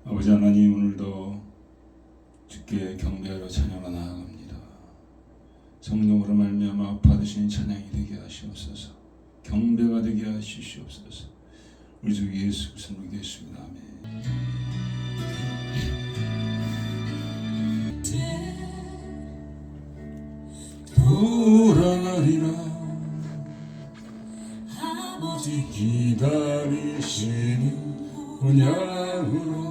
아버지 하나님, 오늘도 주께 경배하러 찬양하러 나아갑니다. 성령으로 말미암아 받으신 찬양이 되게 하시옵소서. 경배가 되게 하시옵소서. 우리 주 예수 그리스도로 기도했습니다. 아멘. 돌아가리라 아버지 기다리시는 본향으로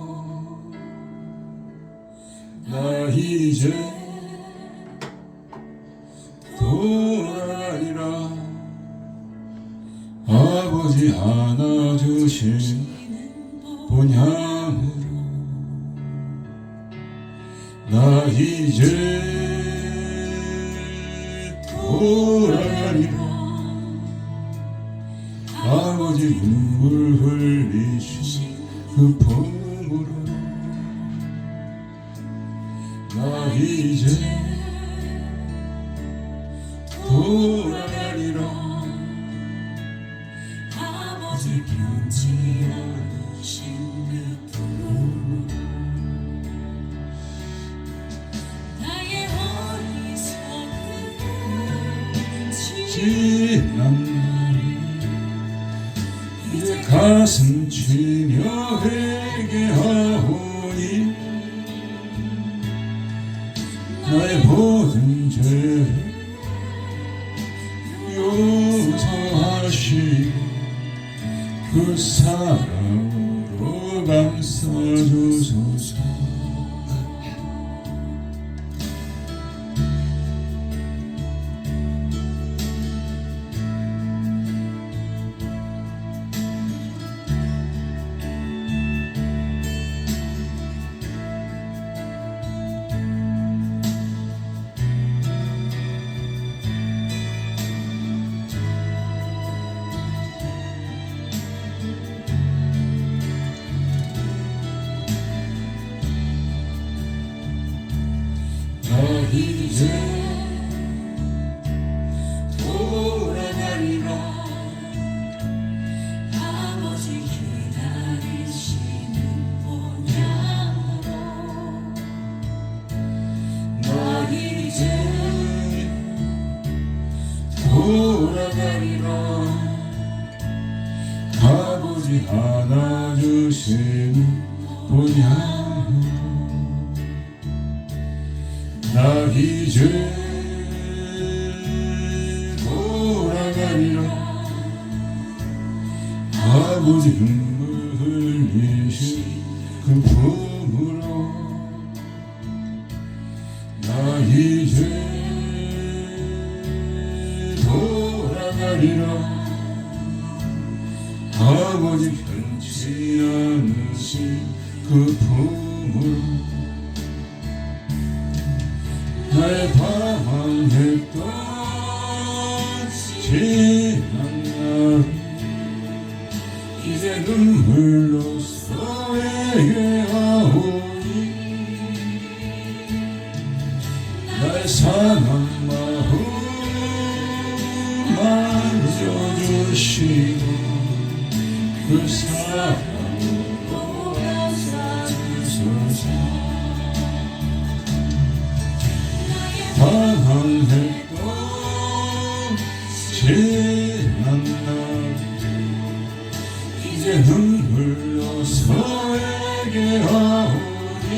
나 이제 돌아가리라 아버지 안아주신 본향으로 나 이제 돌아가리라 아버지 눈물 흘리신 그 품으로 나 이제 돌아가리라 아버지 편지 않으신 그 품으로 나의 어리석음을 지난 이제 가슴 치며 회개하오니 나의 모든 죄를 용서하시고 그 사랑으로 감싸주소서. 이제 돌아가리라 아버지 기다리시는 본향으로 나 이제 돌아가리라 아버지 안아주시는 본향으로 나 이제 돌아가리라 아버지 눈물 흘리신 그 품으로 나 이제 돌아가리라 아버지 편치 않으신 그 품으로 나의 방황했던 지난 날 이제 눈물로써 회개하오니 나의 상한 마음 만져주시고 그 사랑으로 감싸주소서. 방황했던 지난 날 이제 눈물로써 회개하오니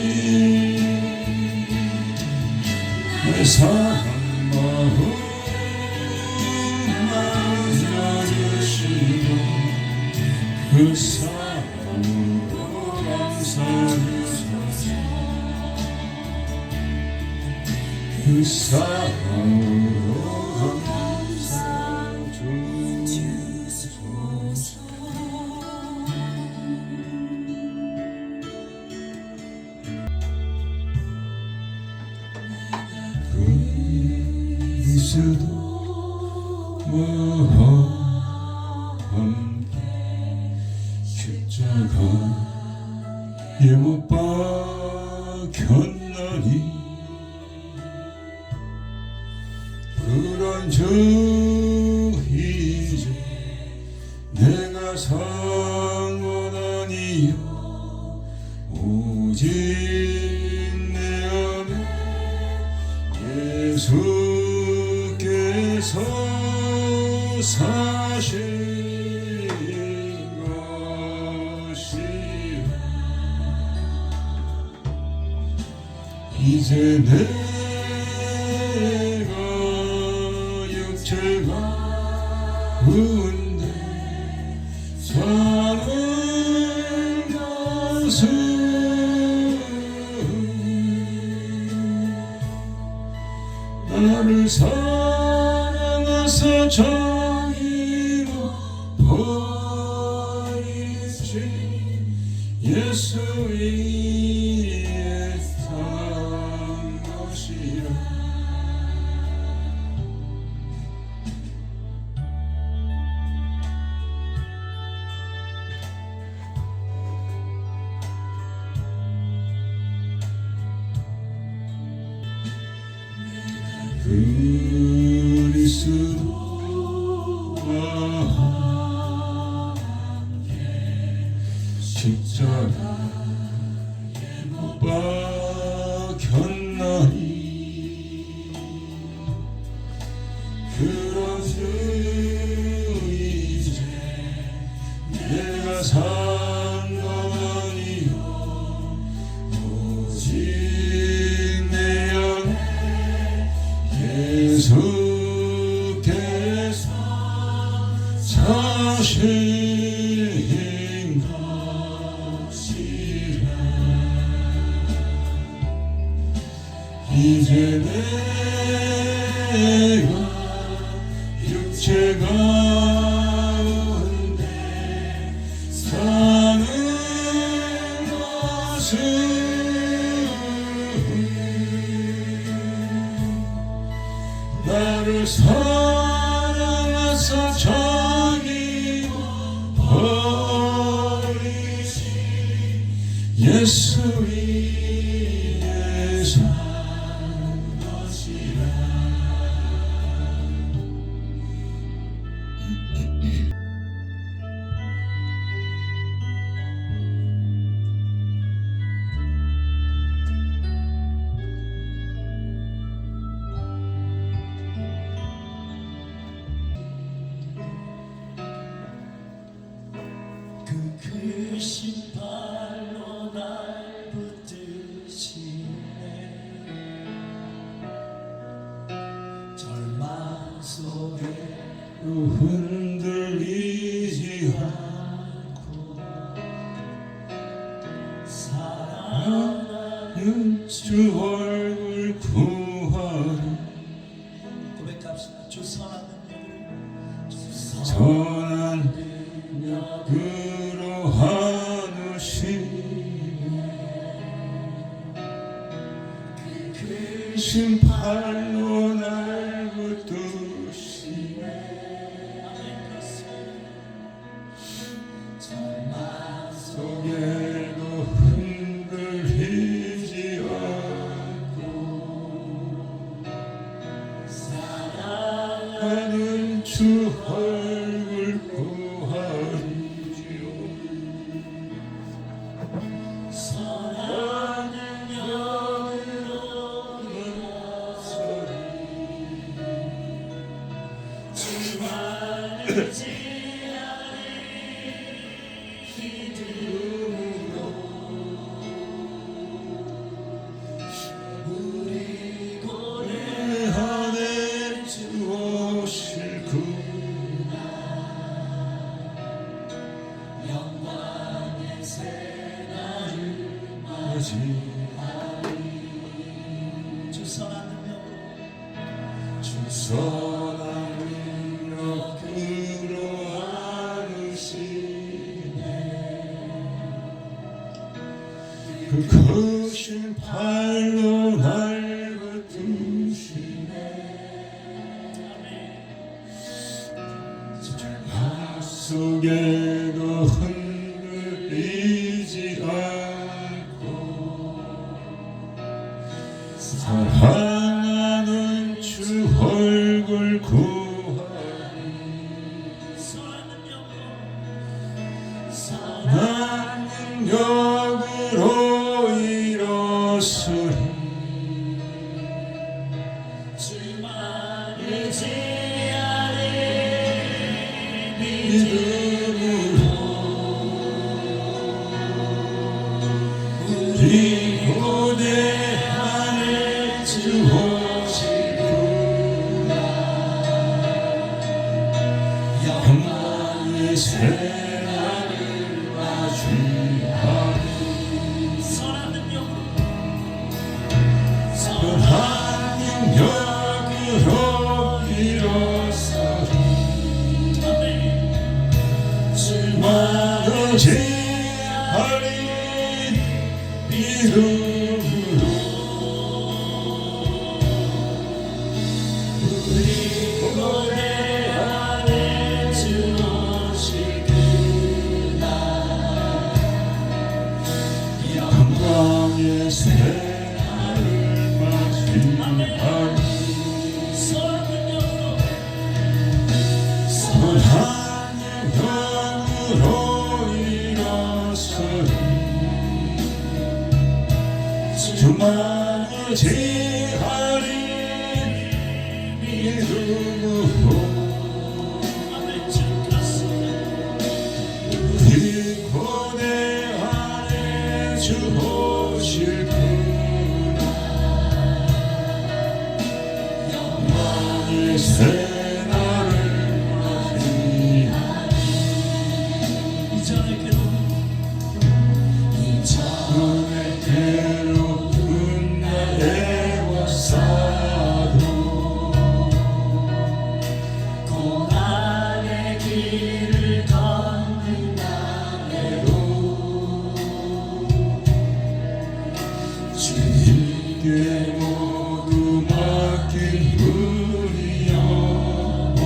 내 사랑 마음 만져주시고 그 사랑으로 감싸주소서. 그 사랑으로 감싸주소서. 그리스도와 함께 십자가에 못 박혔나니 그런 저 이제 내가 상원 아니요 이제 내가 육체가 운데 사는 것은 나를 사랑하사 정의로 버리신 예수 위에 산 것이라. 그리스도와 함께 십자가에 못 박혔나니 그런즉 이제 내가 산 것 아니요 오직 내 안에 예수께서 사신 것이라. 이제 내가 육체가 온데 사는 것은 나를 사랑하사 정의로 버리신 예수 위에 산 것이라. 그 크신 발로 날 붙드시네. 절망 속에 흔들리지 않고 사랑하는 주 얼굴 구하리. 고백합시다. 주 선한 능력으로, 주 선한 능력으로 한우시네. 그 크신 팔로 날 붙드시네. 절망 속에도 흔들리지 않고 사랑하는 주 얼굴 구하리지요. 선한 능력으로 소리 주만을 지하리 믿음으로 우리 고뇌 안에 주오실 구나. 영광의 새날을 맞이 주 선한 능력으로, 주 선한 능력으로 안으시네. 그 크신 팔로 날 붙드시네. 절망 속에도 흔들리지 않고 사랑하는 주 얼굴 구하리. 선한 능력으로, 난 능력으로 일어서리. 주만을 지하리 믿음으로 우리 고뇌하는 제하리 믿음으로 우리 고뇌하네 주 오실 그날 영광의 새날을 맞이하리 선한 영으로 선한 영으로 일어서리 주만을 제하리 믿음으로 아멘 주 그렇습니다 우리 고뇌 안에 주 오실 그날 영광의 새날을 맞이하리 이전의 괴로움 이전의 괴로운 나에와 싸도 고난의 길을 걷는 나에도 주님께 모두 맡긴 우리 영혼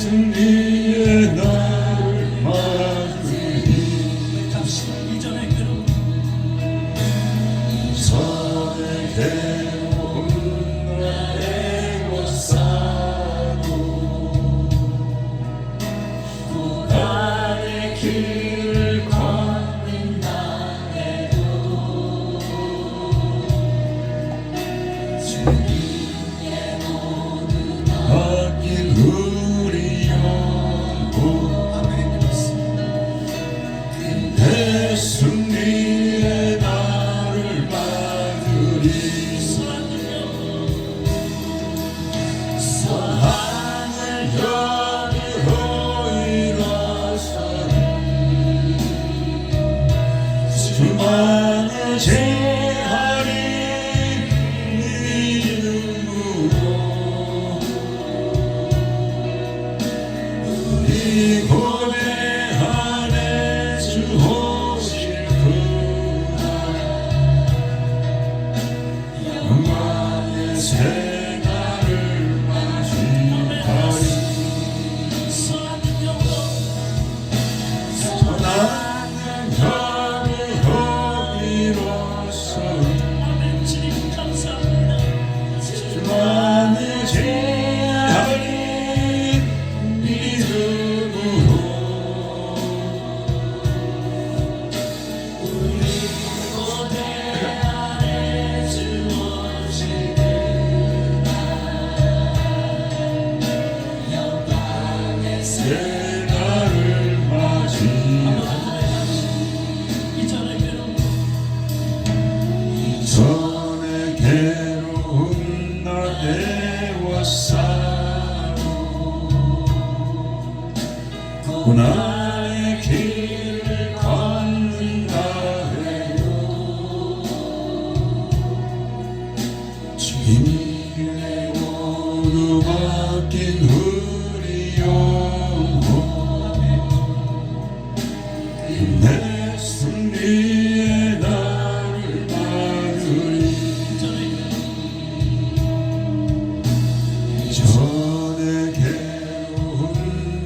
예수님의 나를 맡으리 이전의 괴로움 이전의 괴로운 나에와 싸도 고난의 길을 걷는 나에도 주님의 모든 맡긴 우리 영혼 아멘 그렇습니다 예수님의 나를 받으리 선한 하늘역으로 일어서리 주만을 제하리 믿음으로 우리 고뇌 안에 주 오실 그날 영광의 새날을 맞이하리 선한 영으로 선한 영으로 일어서리 아멘 주님 감사합니다 주만을 제하리 믿음으로 우리 고뇌 안에 주 오실 그날 영광의 새날을 맞이하리 이전의 괴로움 이전의 괴로운 나에와 싸도 고난의 길을 걷는 나에도 주님께 모두 맡긴 우리 영혼 예수님의 나를 받으리 이전의 괴로운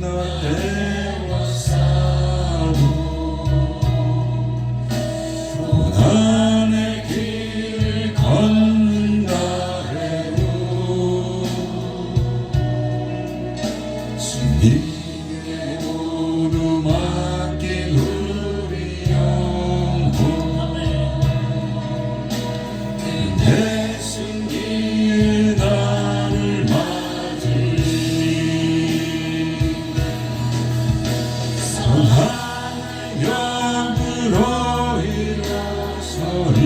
나에와 싸도 고난의 길을 걷는 나에도 주님께 모두 맡긴 우리 영혼 예수님의 나를 맞으리 선한 영으로 일어서리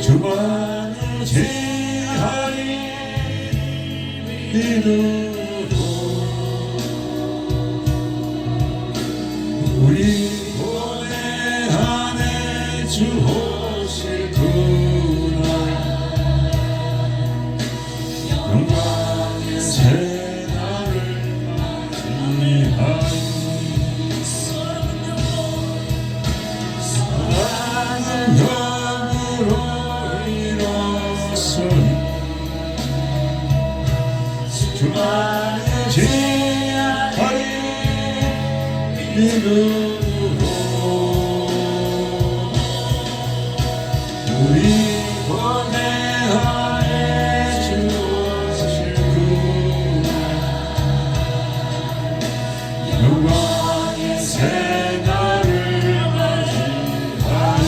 주만을 제하리 믿음으로 우리 고뇌 안에 주 오실 그날 영광의 새날 지하리 믿음으로 우리 번뇌 안에 주시구나 영광의 새날을 맞이하리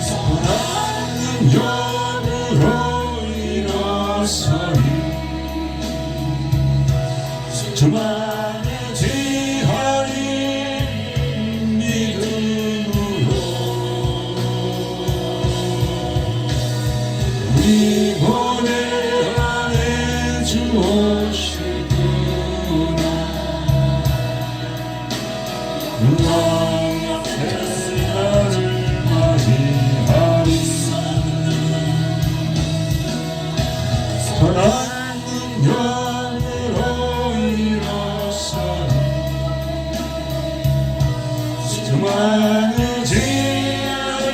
선한 능력으로 일어서리 저만의 지하리 믿음으로 우리 번뇌 안에 주 오시구나 영광의 새날을 맞이하리 선한 능력으로 일어서리 저만의 지하리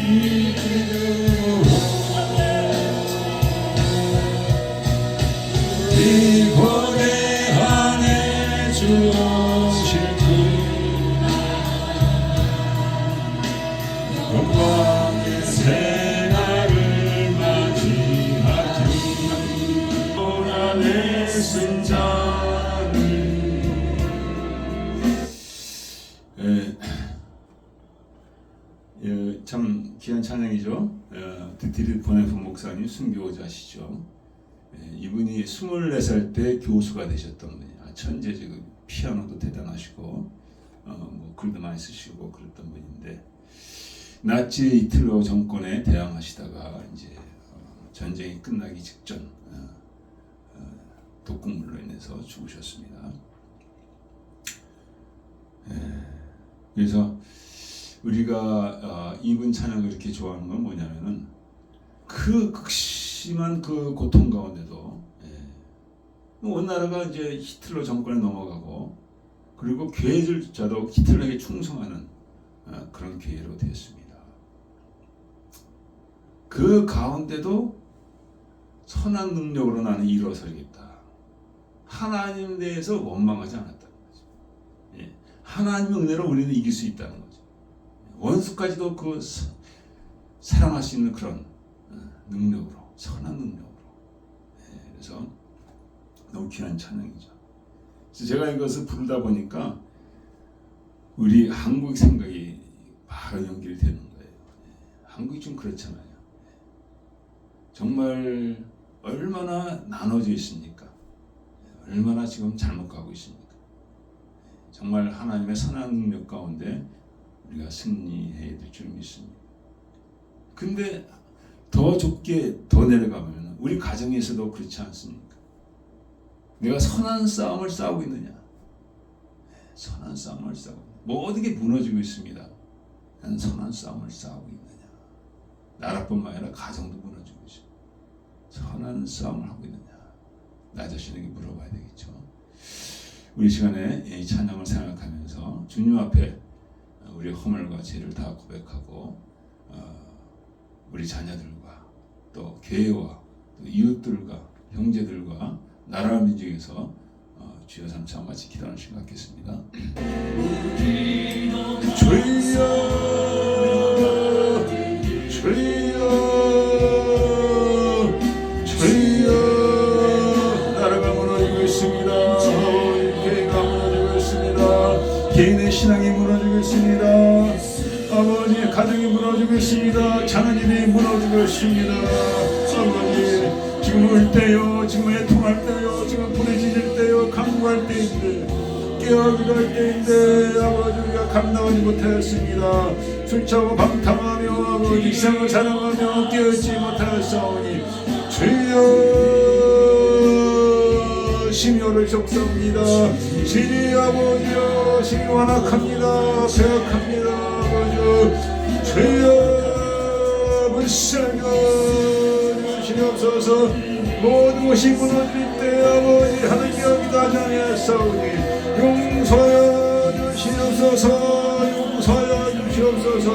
믿음으로 이 번뇌 안에 주 오시구나 영광의 새날을 맞이하리 고난의 승자를 참 귀한 찬양이죠. 디트리 보네프 목사님 순교자시죠. 이분이 24살 때 교수가 되셨던 분이야. 천재, 지금 피아노도 대단하시고 뭐 글도 많이 쓰시고 그랬던 분인데 나치 히틀러 정권에 대항하시다가 이제 전쟁이 끝나기 직전 독극물로 인해서 죽으셨습니다. 그래서 우리가 이분 찬양을 이렇게 좋아하는 건 뭐냐면은 그 극심한 그 고통 가운데도 온 나라가 이제 히틀러 정권에 넘어가고 그리고 교회들조차도 히틀러에게 충성하는 그런 교회로 되었습니다. 그 가운데도 선한 능력으로 나는 일어서겠다. 하나님에 대해서 원망하지 않았다는 거죠. 하나님 은혜로 우리는 이길 수 있다는 거죠. 원수까지도 그 사랑할 수 있는 그런 능력으로, 선한 능력으로. 그래서 너무 귀한 찬양이죠. 그래서 제가 이것을 부르다 보니까 우리 한국 생각이 바로 연결이 되는 거예요. 한국이 좀 그렇잖아요. 정말 얼마나 나눠져 있습니까? 얼마나 지금 잘못 가고 있습니까? 정말 하나님의 선한 능력 가운데 우리가 승리해야 될 줄 믿습니다. 근데 더 좁게 더 내려가면 우리 가정에서도 그렇지 않습니까? 내가 선한 싸움을 싸우고 있느냐? 선한 싸움을 싸우고 모든 게 무너지고 있습니다. 난 선한 싸움을 싸우고 있느냐? 나라뿐만 아니라 가정도 무너지고 있습니다. 선한 싸움을 하고 있느냐? 나 자신에게 물어봐야 되겠죠. 우리 시간에 이 찬양을 생각하면서 주님 앞에 우리 허물과 죄를 다 고백하고 우리 자녀들과 또 교회와 또 이웃들과 형제들과 나라 민족에서 주여 삼차 마치 기도하는 시간 갖겠습니다. 주여 주여 주여 나라가 무너지고 있습니다. 교회가 무너지고 있습니다. 개인의 신앙이 무너지고 있습니다. 아버지 가정이 무너지고 있습니다. 자녀들이 무너지고 있습니다. 아버지 지금 울 때요, 지금 애통할 때요, 지금 부대짖을 때요, 강구할 때인데 깨어기도 할 때인데 아버지 우리가 감당하지 못하였습니다. 술 취하고 방탕하며 아버지 이상을 사랑하며 깨어있지 못하였사오니 주여 심려를 적습니다. 신이 아버지여 신이 완악합니다. 배악합니다. 아버지 주여 불쌍여 주시옵소서. 모든 것이 무너질 때 아버지 하나님 여기다 장애사오니 용서여 주시옵소서. 용서여 주시옵소서.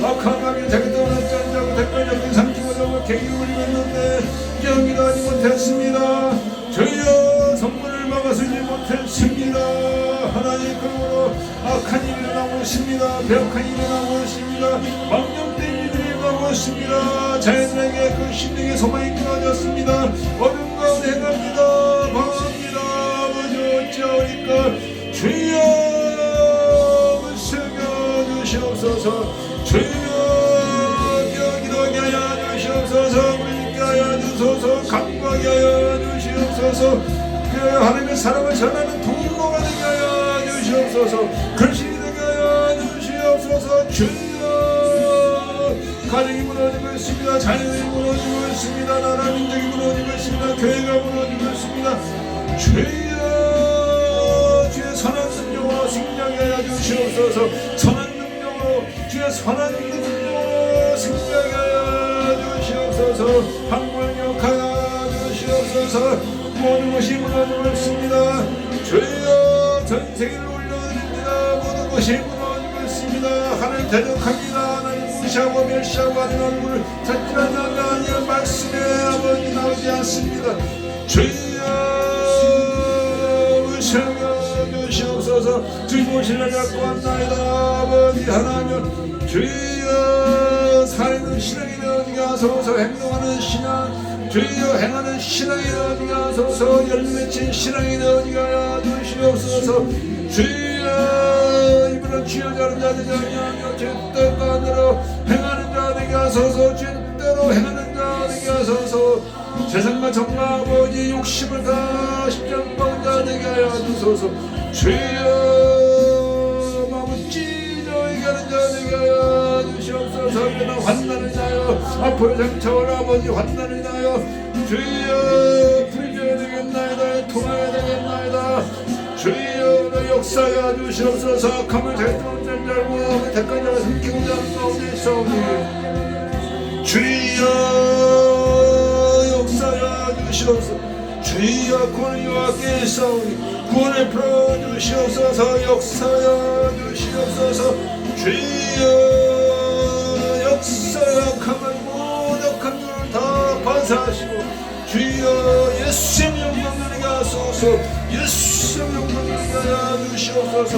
악한 마음이 자기 떠난 자고 택배 잡힌 삼키고 말씀을 갱육을 입었는데 기억이도 못했습니다. 주여 성문을 막아서지 못했습니다. 하나님 그러므로 악한 일이 일어나고 있습니다. 배역한 일이 일어나고 있습니다. 망령된 일들이 일어나고 있습니다. 자연에게 그 심령의 소망이 끊어졌습니다. 어둠 가운데 행합니다. 방합니다. 아버지 어찌하오리까 주여 주시옵소서. 주여 기도하게 하여 주시옵소서. 물리게 하여 주소서. 감각하게 하여 주시옵소서. 그 하나님의 사랑을 전하는 통로가 되게 하여 주시옵소서. 글씨이 되게 하여 주시옵소서. 주여 가정이 무너지고 있습니다. 자녀들이 무너지고 있습니다. 나라 민족이 무너지고 있습니다. 교회가 무너지고 있습니다. 주여 주의 선한 능력으로 승리하게 하여 주시옵소서. 선한 주의 선한 능력으로 승리하게 하여 주시옵소서. 한국을 역하여 주시옵소서. 모든 것이 무너지고 있습니다. 주여 전 세계를 올려드립니다. 모든 것이 무너지고 있습니다. 하나님 대적합니다. 하나님 무시하고 멸시하고 하는 얼굴을 찾지 않는 하나님의 말씀에 아버지 나오지 않습니다. 주여 무시하며 주시옵소서. 주님 신뢰 잡고 왔나이다. 아버지 하나님 주여 살는 신앙이 되어지게 하소서. 행동하는 신앙 주여 행하는 신앙이 되어지게 하소서. 열매맺힌 신앙이 되어지게 하여 주시옵소서. 주여 이분은 주여 자는 자들이 아니하며 주의 뜻대로 행하는 자 되게 하소서. 주의 뜻대로 행하는 자 되게 하소서. 세상과 정과 아버지 욕심을 다 십자가 자 되게 하여 주소서. 주여 마음을 찢어 얘기하는 자 되게 하여 주시옵소서. 그러나 환난을 인하여 앞으로 장차올 아버지 환난을 인하여 주여 풀려야 되겠나이다. 통하여야 되겠나이다. 주여 너 역사하여 주시옵소서. 악함을 대통령 줄 알고 대가자가 삼키고자 하는 가운데 있사오니 주여 역사하여 주시옵소서. 주여 구원을 여호와께 있사오니 구원을 풀어주시옵소서. 역사하여 주시옵소서. 주여 역사역함을 모독한 눈을 다 반사하시고 주여 예수의 영광을 하소서. 예수의 영광을 하여 주시옵소서.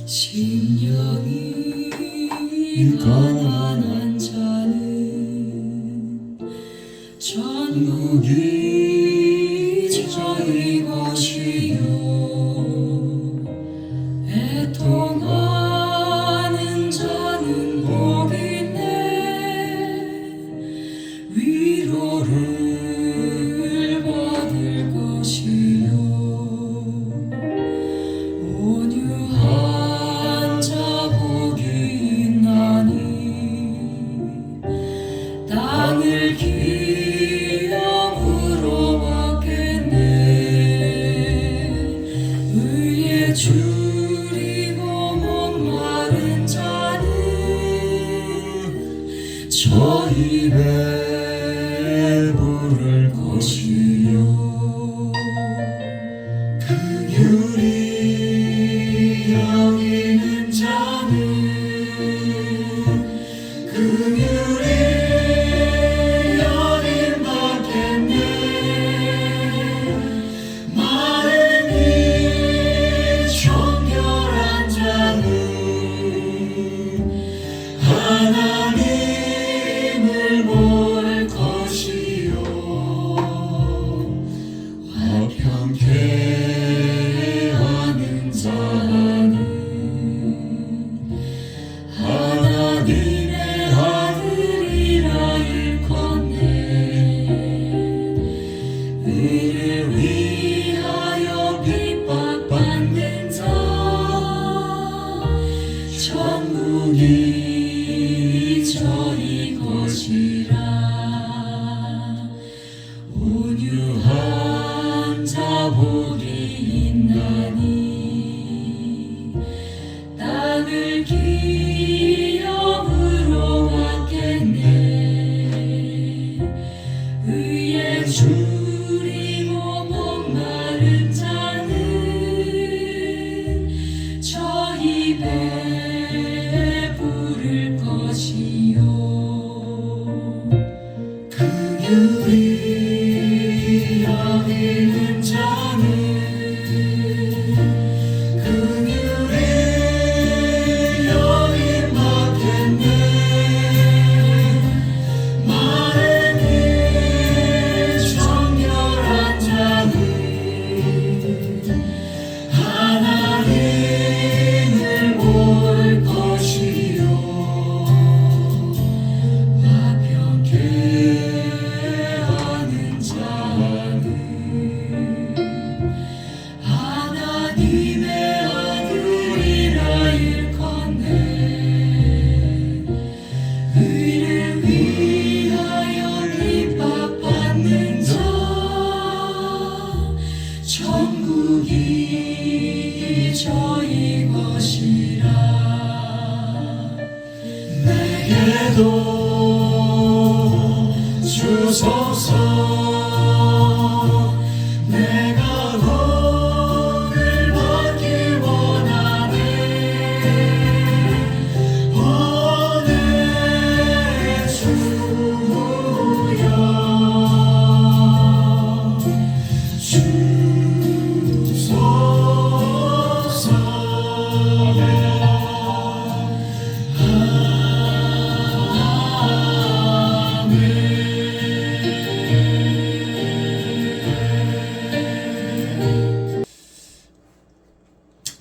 심령이 가난한 자는 천국이 저희 것이요 애통하는 자는 복이 있네 위로를 받을 것이요 온유한 자 복이 있나니 땅을 기업으로 줄이고 목마른 자는 저 입에 부를 것이요 긍휼히 여기는 자는 긍휼히 여김 받겠네 마르니 정결한 자는 하나님을 볼 것이요 화평케 하는 자는 하나님의 아들이라 일컫네 의를 위하여 핍박받는 자 천국이 저희 것이라 내게도 주소서 내가 복을 받기 원하네 오늘 주여 주소서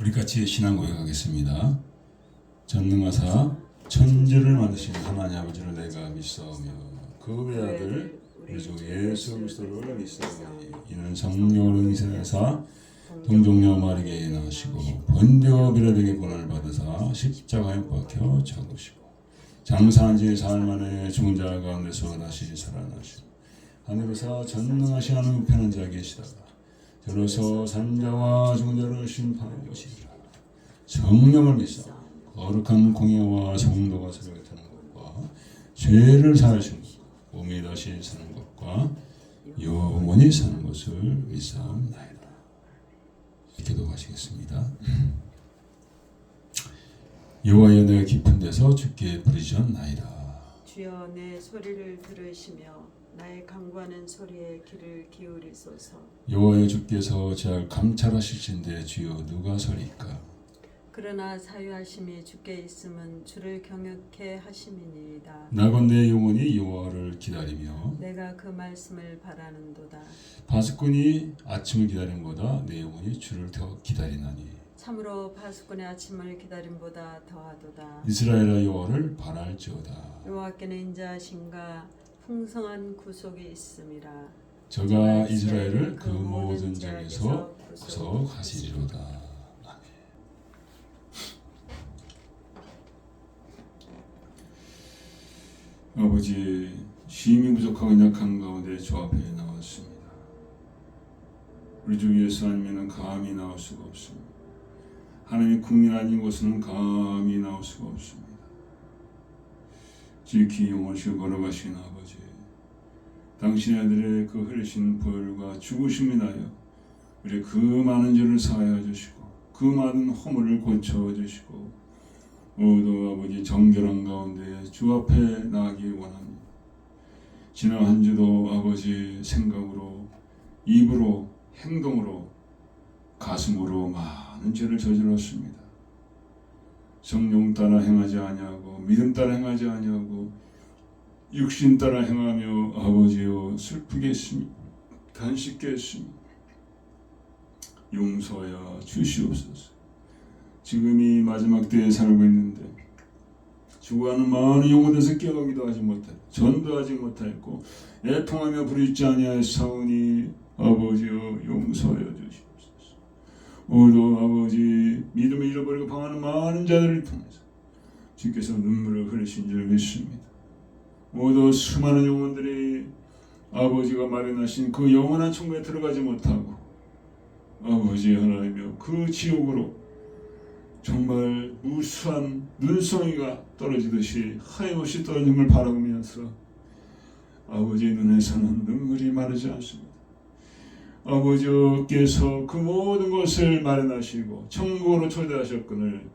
우리 같이 신앙 고백하겠습니다. 전능하사 천지를 만드신 하나님 아버지를 내가 믿사오며 그 외아들 우리 주 예수 그리스도를 믿사오니 이는 성령으로 임신하사 동정녀 마리아에게 나시고 본디오 빌라도에게 고난을 받으사 십자가에 못 박혀 죽으시고 장사한 지 사흘 만에 죽은 자 가운데서 다시 살아나시고 하늘에서 전능하신 하나님 우편한 자 계시다가 저로서 산자와 죽은 자를 심판해 오시리라. 성령을 믿사 거룩한 공예와 성도가 서로 타는 것과 죄를 사하시는 것 몸이 다시 사는 것과 영원히 사는 것을 믿사옵나이다. 기도하시겠습니다. 여호와여 내가 깊은 데서 주께 부르짖었나이다. 주여 내 소리를 들으시며 나의 간구하는 소리에 귀를 기울이소서. 여호와여 주께서 잘 감찰하실진데 주여 누가 서리까? 그러나 사유하심이 주께 있음은 주를 경외케 하심이니이다. 나건대 영혼이 여호와를 기다리며 내가 그 말씀을 바라는도다. 바스꾼이 아침을 기다림보다 내 영혼이 주를 더 기다리나니 참으로 바스꾼의 아침을 기다림보다 더하도다. 이스라엘아 여호와를 바랄지어다. 여호와께는 인자하심과 풍성한 구속이 있음이라. 저가 이스라엘을 그 모든 장에서 구속하시리로다. 아버지, 힘이 부족하고 약한 가운데 주 앞에 나왔습니다. 우리 주 예수 아니면 감히 나올 수가 없습니다. 하나님의 국민 아닌 곳은 감히 나올 수가 없습니다. 지극히 영원히 걸어가신 아버지, 당신의 아들의 그 흘리신 보혈과 죽으심이 나여 우리 그 많은 죄를 사하여 주시고 그 많은 허물을 고쳐 주시고 모두 아버지 정결한 가운데 주 앞에 나가기 원합니다. 지난 한 주도 아버지 생각으로 입으로 행동으로 가슴으로 많은 죄를 저질렀습니다. 성령 따라 행하지 아니하고 믿음 따라 행하지 아니하고 육신 따라 행하며 아버지여 슬프게 했습니다. 단식게 했습니다. 용서하여 주시옵소서. 지금이 마지막 때에 살고 있는데 죽어가는 많은 영혼에서 깨어나기도 하지 못하고 전도하지 못하였고 애통하며 부르짖지 아니하였사오니 아버지여 용서하여 주시옵소서. 오도 아버지 믿음을 잃어버리고 방하는 많은 자들을 통해서 주께서 눈물을 흘리신 줄 믿습니다. 모두 수많은 영혼들이 아버지가 마련하신 그 영원한 천국에 들어가지 못하고 아버지 하나님이여 그 지옥으로 정말 무수한 눈송이가 떨어지듯이 하염없이 떨어짐을 바라보면서 아버지 눈에서는 눈물이 마르지 않습니다. 아버지께서 그 모든 것을 마련하시고 천국으로 초대하셨거늘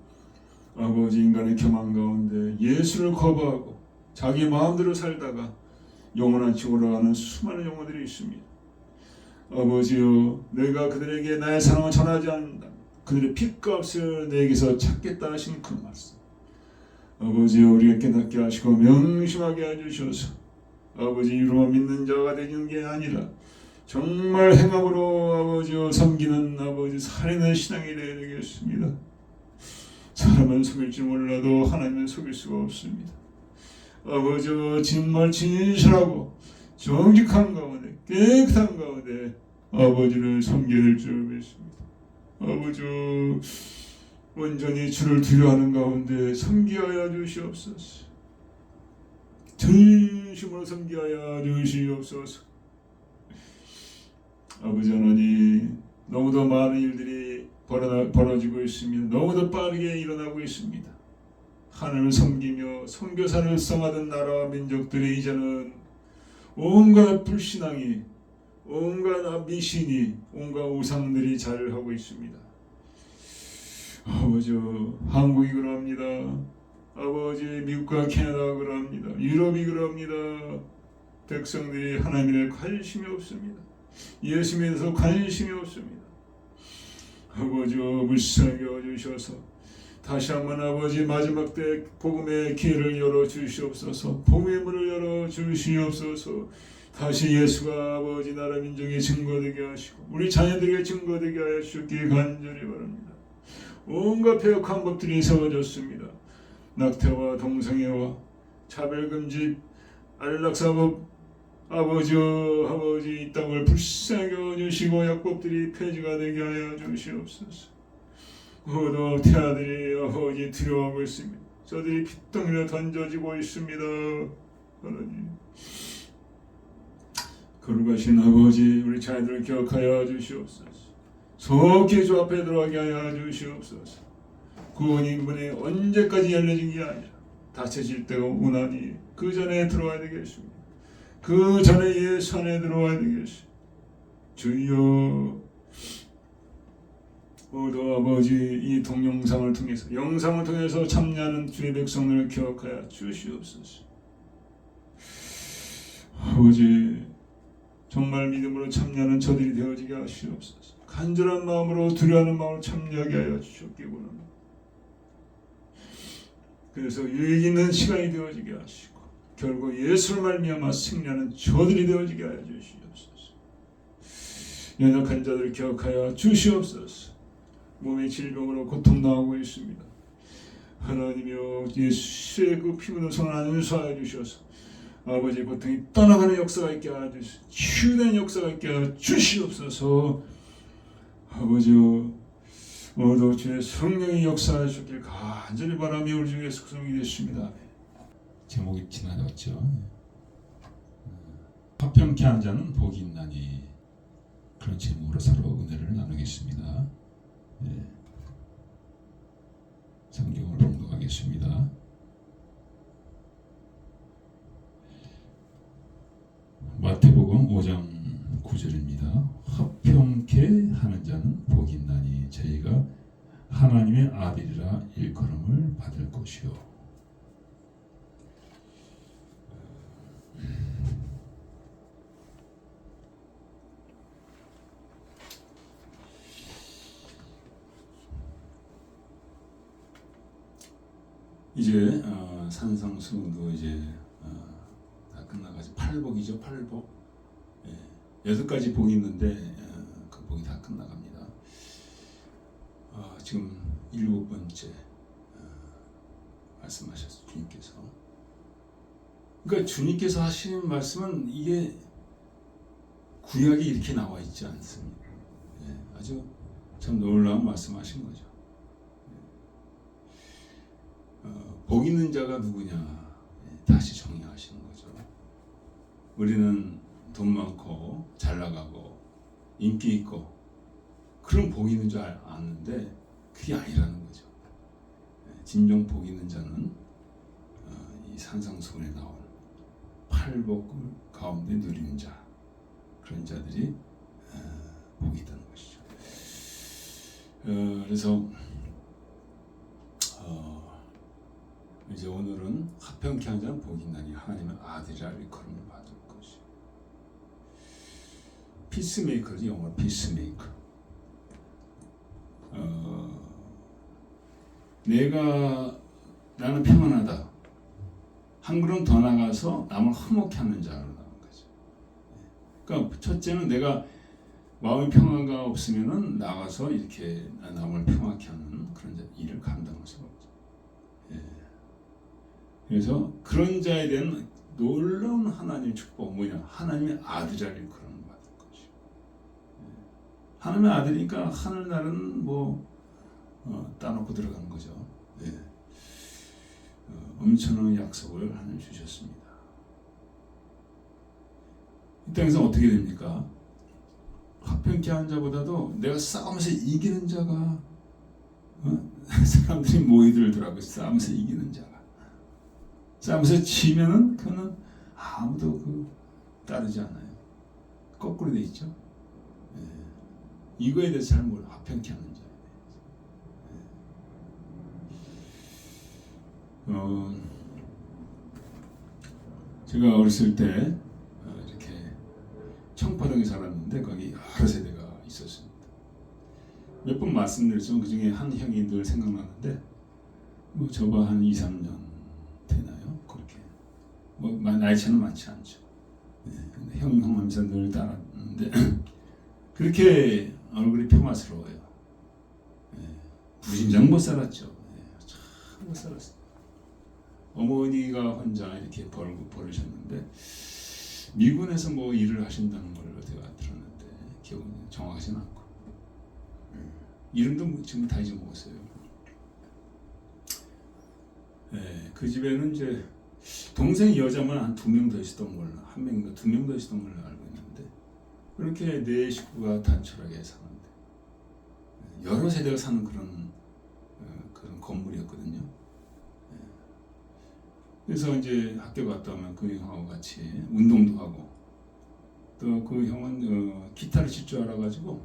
아버지 인간의 교만 가운데 예수를 거부하고 자기 마음대로 살다가 영원한 지옥으로 가는 수많은 영혼들이 있습니다. 아버지여, 내가 그들에게 나의 사랑을 전하지 않는다. 그들의 핏값을 내게서 찾겠다 하신 그 말씀. 아버지여, 우리가 깨닫게 하시고 명심하게 해주셔서 아버지 이루어 믿는 자가 되는 게 아니라 정말 행함으로 아버지여 섬기는 아버지 살인의 신앙이 되어야 되겠습니다. 사람은 속일지 몰라도 하나님은 속일 수가 없습니다. 아버지여, 정말 진실하고 정직한 가운데 깨끗한 가운데 아버지를 섬겨야 될 줄 믿습니다. 아버지여, 온전히 주를 두려워하는 가운데 섬기하여 주시옵소서. 진심으로 섬기하여 주시옵소서. 아버지 하나님, 너무도 많은 일들이 벌어지고 있습니다. 너무도 빠르게 일어나고 있습니다. 하나님을 섬기며 선교사를 성하던 나라와 민족들이 이제는 온갖 불신앙이, 온갖 미신이, 온갖 우상들이 자리를 하고 있습니다. 아버지, 한국이 그럽니다. 아버지, 미국과 캐나다가 그럽니다. 유럽이 그럽니다. 백성들이 하나님에 관심이 없습니다. 예수님에 대해서 관심이 없습니다. 아버지, 불쌍히 여주셔서 다시 한번 아버지 마지막 때 복음의 기회를 열어주시옵소서. 복음의 문을 열어주시옵소서. 다시 예수가 아버지 나라 민족의 증거되게 하시고 우리 자녀들에게 증거되게 하여 주시기 간절히 바랍니다. 온갖 폐역한 법들이 세워졌습니다. 낙태와 동성애와 차별금지, 안락사법, 아버지 이 땅을 불쌍히 여주시고 약법들이 폐지가 되게 하여 주시옵소서. 모두 태아들이 아버지 두려워하고 있습니다. 저들이 핏덩이로 던져지고 있습니다. 하나님, 거룩하신 아버지, 우리 자녀들을 기억하여 주시옵소서. 속히 주 앞에 들어가게 하여 주시옵소서. 구원의 문이 언제까지 열려진 게 아니라 닫혀질 때가 오나니 그 전에 들어와야 되겠습니다. 그 전에 예수 안에 들어와야 되겠습니다. 주여, 모두 아버지 이 동영상을 통해서, 영상을 통해서 참여하는 주의 백성들을 기억하여 주시옵소서. 아버지, 정말 믿음으로 참여하는 저들이 되어지게 하시옵소서. 간절한 마음으로 두려워하는 마음을 참여하게 하여 주시옵기 원합니다. 그래서 유익 있는 시간이 되어지게 하시고 결국 예수를 말미암아 승리하는 저들이 되어지게 하여 주시옵소서. 연약한 자들을 기억하여 주시옵소서. 몸의 질병으로 고통당하고 있습니다. 하나님이여, 예수의 그 피 묻은 손을 안수하여 주셔서 아버지 고통이 떠나가는 역사가 있게 하여 주시옵소서. 치유되는 역사가 있게 하여 주시옵소서. 아버지여, 모두 주의 성령이 역사하여 주길 간절히 바라며 우리 중에 속성이 됐습니다. 제목이 지나갔죠. 화평케 한 자는 복이 있나니, 그런 제목으로 서로 은혜를 나누겠습니다. 성경을 봉독하겠습니다. 마태복음 5장 9절입니다. 화평케 하는 자는 복이 있나니 저희가 하나님의 아들이라 일컬음을 받을 것이요. 이제 산상수도 이제 다 끝나가지고 8복이죠. 8복. 8가지 복이 있는데 그 복이 다 끝나갑니다. 지금 7번째 말씀하셨어요, 주님께서. 그러니까 주님께서 하시는 말씀은 이게 구약이 이렇게 나와 있지 않습니다. 아주 참 놀라운 말씀하신 거죠. 복 있는 자가 누구냐, 다시 정의하시는 거죠. 우리는 돈 많고 잘 나가고 인기 있고 그런 복 있는 줄 아는데 그게 아니라는 거죠. 진정 복 있는 자는 이 산상수훈에 나온 8복을 가운데 누리는 자, 그런 자들이 복이 있다는 것이죠. 그래서 이제 오늘은 화평케 한 자는 복이 있나니 하나님의 아들이라 일컬음을 받을 것이. 피스메이커지, 영어로 피스메이커. 나는 평안하다. 한 걸음 더 나가서 남을 화목케 하는 자로 나온 거죠. 그러니까 첫째는 내가 마음의 평화가 없으면은 나가서 이렇게 남을 평화케 하는 그런 일을 감당할 수가 없죠. 그래서 그런 자에 대한 놀라운 하나님의 축복 뭐냐? 하나님의 아들이라 일컬음을 받을 것이요. 하나님의 아들이니까 하늘나라는 뭐 따놓고 들어가는 거죠. 엄청난 약속을 하나님 주셨습니다. 이 땅에서 어떻게 됩니까? 화평케 한 자보다도 내가 싸우면서 이기는 자가 사람들이 모이들더라고요. 싸우면서 이기는 자가. 싸우면서 지면은 그는 아무도 따르지 않아요. 거꾸로 돼 있죠. 이거에 대해서 잘 몰라. 화평케 하는 자. 제가 어렸을 때 이렇게 청파동에 살았는데 거기 여러 세대가 있었습니다. 몇 번 말씀드렸지만 그 중에 한 형이 늘 생각나는데 뭐 저와 한 2, 3년 되나요? 그렇게 뭐 나이 차는 많지 않죠. 형 하면서 늘 따랐는데 그렇게 얼굴이 평화스러워요. 무진장 못 살았죠. 참 못 살았어요. 어머니가 혼자 이렇게 버르셨는데 미군에서 뭐 일을 하신다는 걸 제가 들었는데 기억은 정확하진 않고 이름도 지금 다 잊어먹었어요. 그 집에는 이제 동생 여자만 한 2명 더 있었던 걸로, 한 명인가 2명 더 있었던 걸로 알고 있는데 그렇게 4 식구가 단촐하게 사는데 여러 세대가 사는 그런 건물이었거든요. 그래서 이제 학교 갔다 오면 그 형하고 같이 운동도 하고 또 그 형은 기타를 칠 줄 알아가지고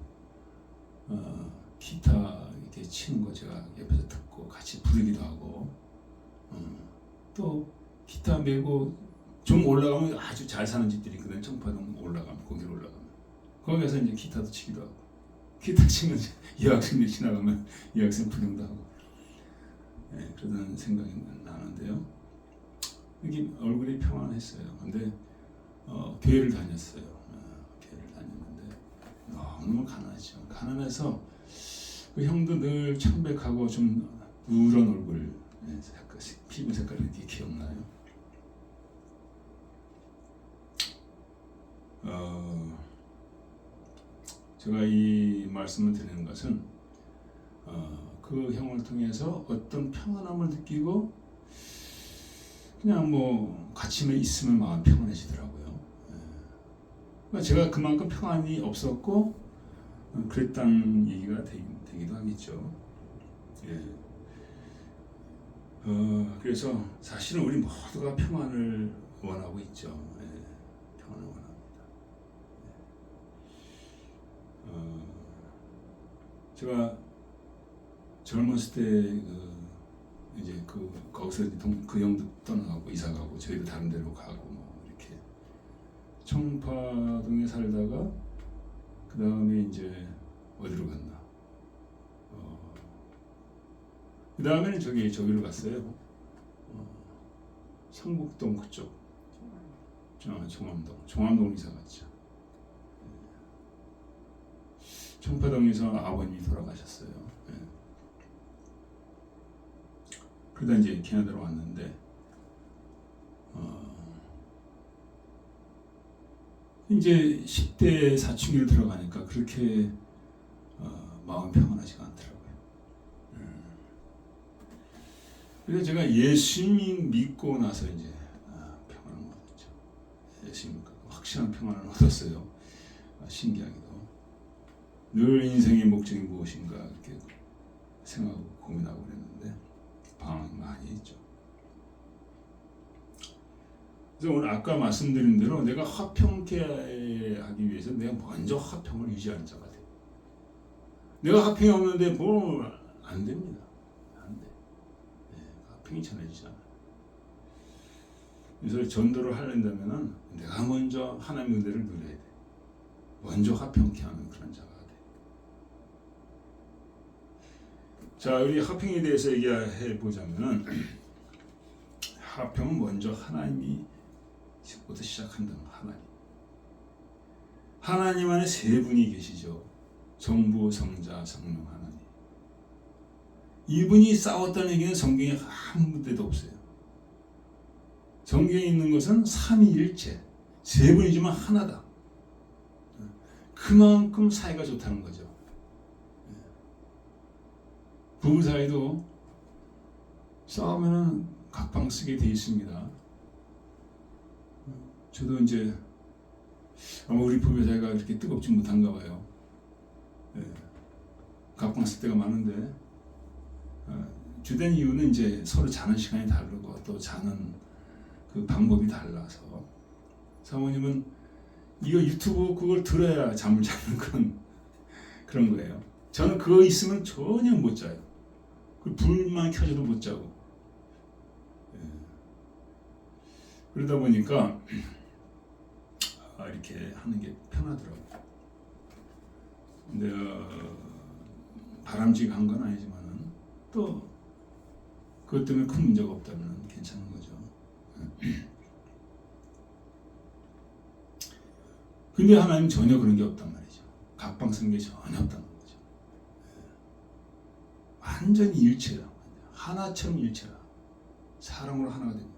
기타 이렇게 치는 거 제가 옆에서 듣고 같이 부르기도 하고 또 기타 메고 좀 올라가면 아주 잘 사는 집들이 있거든요. 청파동 올라가면 거기로 올라가면 거기서 이제 기타도 치기도 하고 기타 치면 여학생들이 지나가면 여학생 구경도 하고 그러던 생각이 나는데요. 이게 얼굴이 평안했어요. 근데 교회를 다녔어요. 교회를 다녔는데 너무 가난하죠. 가난해서 그 형도 늘 창백하고 좀 누런 얼굴, 피부 색깔이 이렇게 기억나요. 제가 이 말씀을 드리는 것은 그 형을 통해서 어떤 평안함을 느끼고 그냥 뭐 같이 있으면 마음 평안해지더라고요. 그러니까 제가 그만큼 평안이 없었고 그랬다는 얘기가 되기도 하겠죠. 그래서 사실은 우리 모두가 평안을 원하고 있죠. 평안을 원합니다. 제가 젊었을 때 이제 거기서 그 형도 떠나가고 이사가고 저희도 다른 데로 가고 뭐 이렇게 청파동에 살다가 그 다음에 이제 어디로 갔나? 그 다음에는 저기로 갔어요. 성북동 그쪽, 종암동 이사 갔죠. 청파동에서 아버님이 돌아가셨어요. 그러다 이제 캐나다로 왔는데 이제 10대 사춘기를 들어가니까 그렇게 마음 평안하지가 않더라고요. 그래서 제가 예수님 믿고 나서 이제 평안을 얻었죠. 예수님 믿고 확실한 평안을 얻었어요. 신기하게도 늘 인생의 목적이 무엇인가 이렇게 생각하고 고민하고 그랬는데 방황이 많이 있죠. 그래서 오늘 아까 말씀드린 대로 내가 화평케 하기 위해서 내가 먼저 화평을 유지하는 자가 돼. 내가 화평이 없는데 뭐 안 됩니다. 안 돼. 화평이 전해지지 않아. 그래서 전도를 하려면은 내가 먼저 하나님의 은혜를 누려야 돼. 먼저 화평케 하는 그런 자가 돼. 자, 우리 화평에 대해서 얘기해 보자면은 화평은 먼저 하나님이 부터 시작한다는 하나님. 하나님 안에 세 분이 계시죠. 성부, 성자, 성령 하나님. 이분이 싸웠다는 얘기는 성경에 아무 문제도 없어요. 성경에 있는 것은 삼위일체, 세 분이지만 하나다. 그만큼 사이가 좋다는 거죠. 부부 사이도 싸우면은 각방 쓰게 돼 있습니다. 저도 이제 아마 우리 부부 사이가 이렇게 뜨겁지 못한가 봐요. 각방 쓸 때가 많은데 주된 이유는 이제 서로 자는 시간이 다르고 또 자는 그 방법이 달라서 사모님은 이거 유튜브 그걸 들어야 잠을 자는 그런 거예요. 저는 그거 있으면 전혀 못 자요. 그 불만 켜져도 못 자고. 그러다 보니까 이렇게 하는 게 편하더라고요. 근데 바람직한 건 아니지만은 또 그것 때문에 큰 문제가 없다면 괜찮은 거죠. 근데 하나님 전혀 그런 게 없단 말이죠. 각방 쓴 게 전혀 없다는 거죠. 완전히 일체라. 하나처럼 일체라. 사랑으로 하나가 됩니다.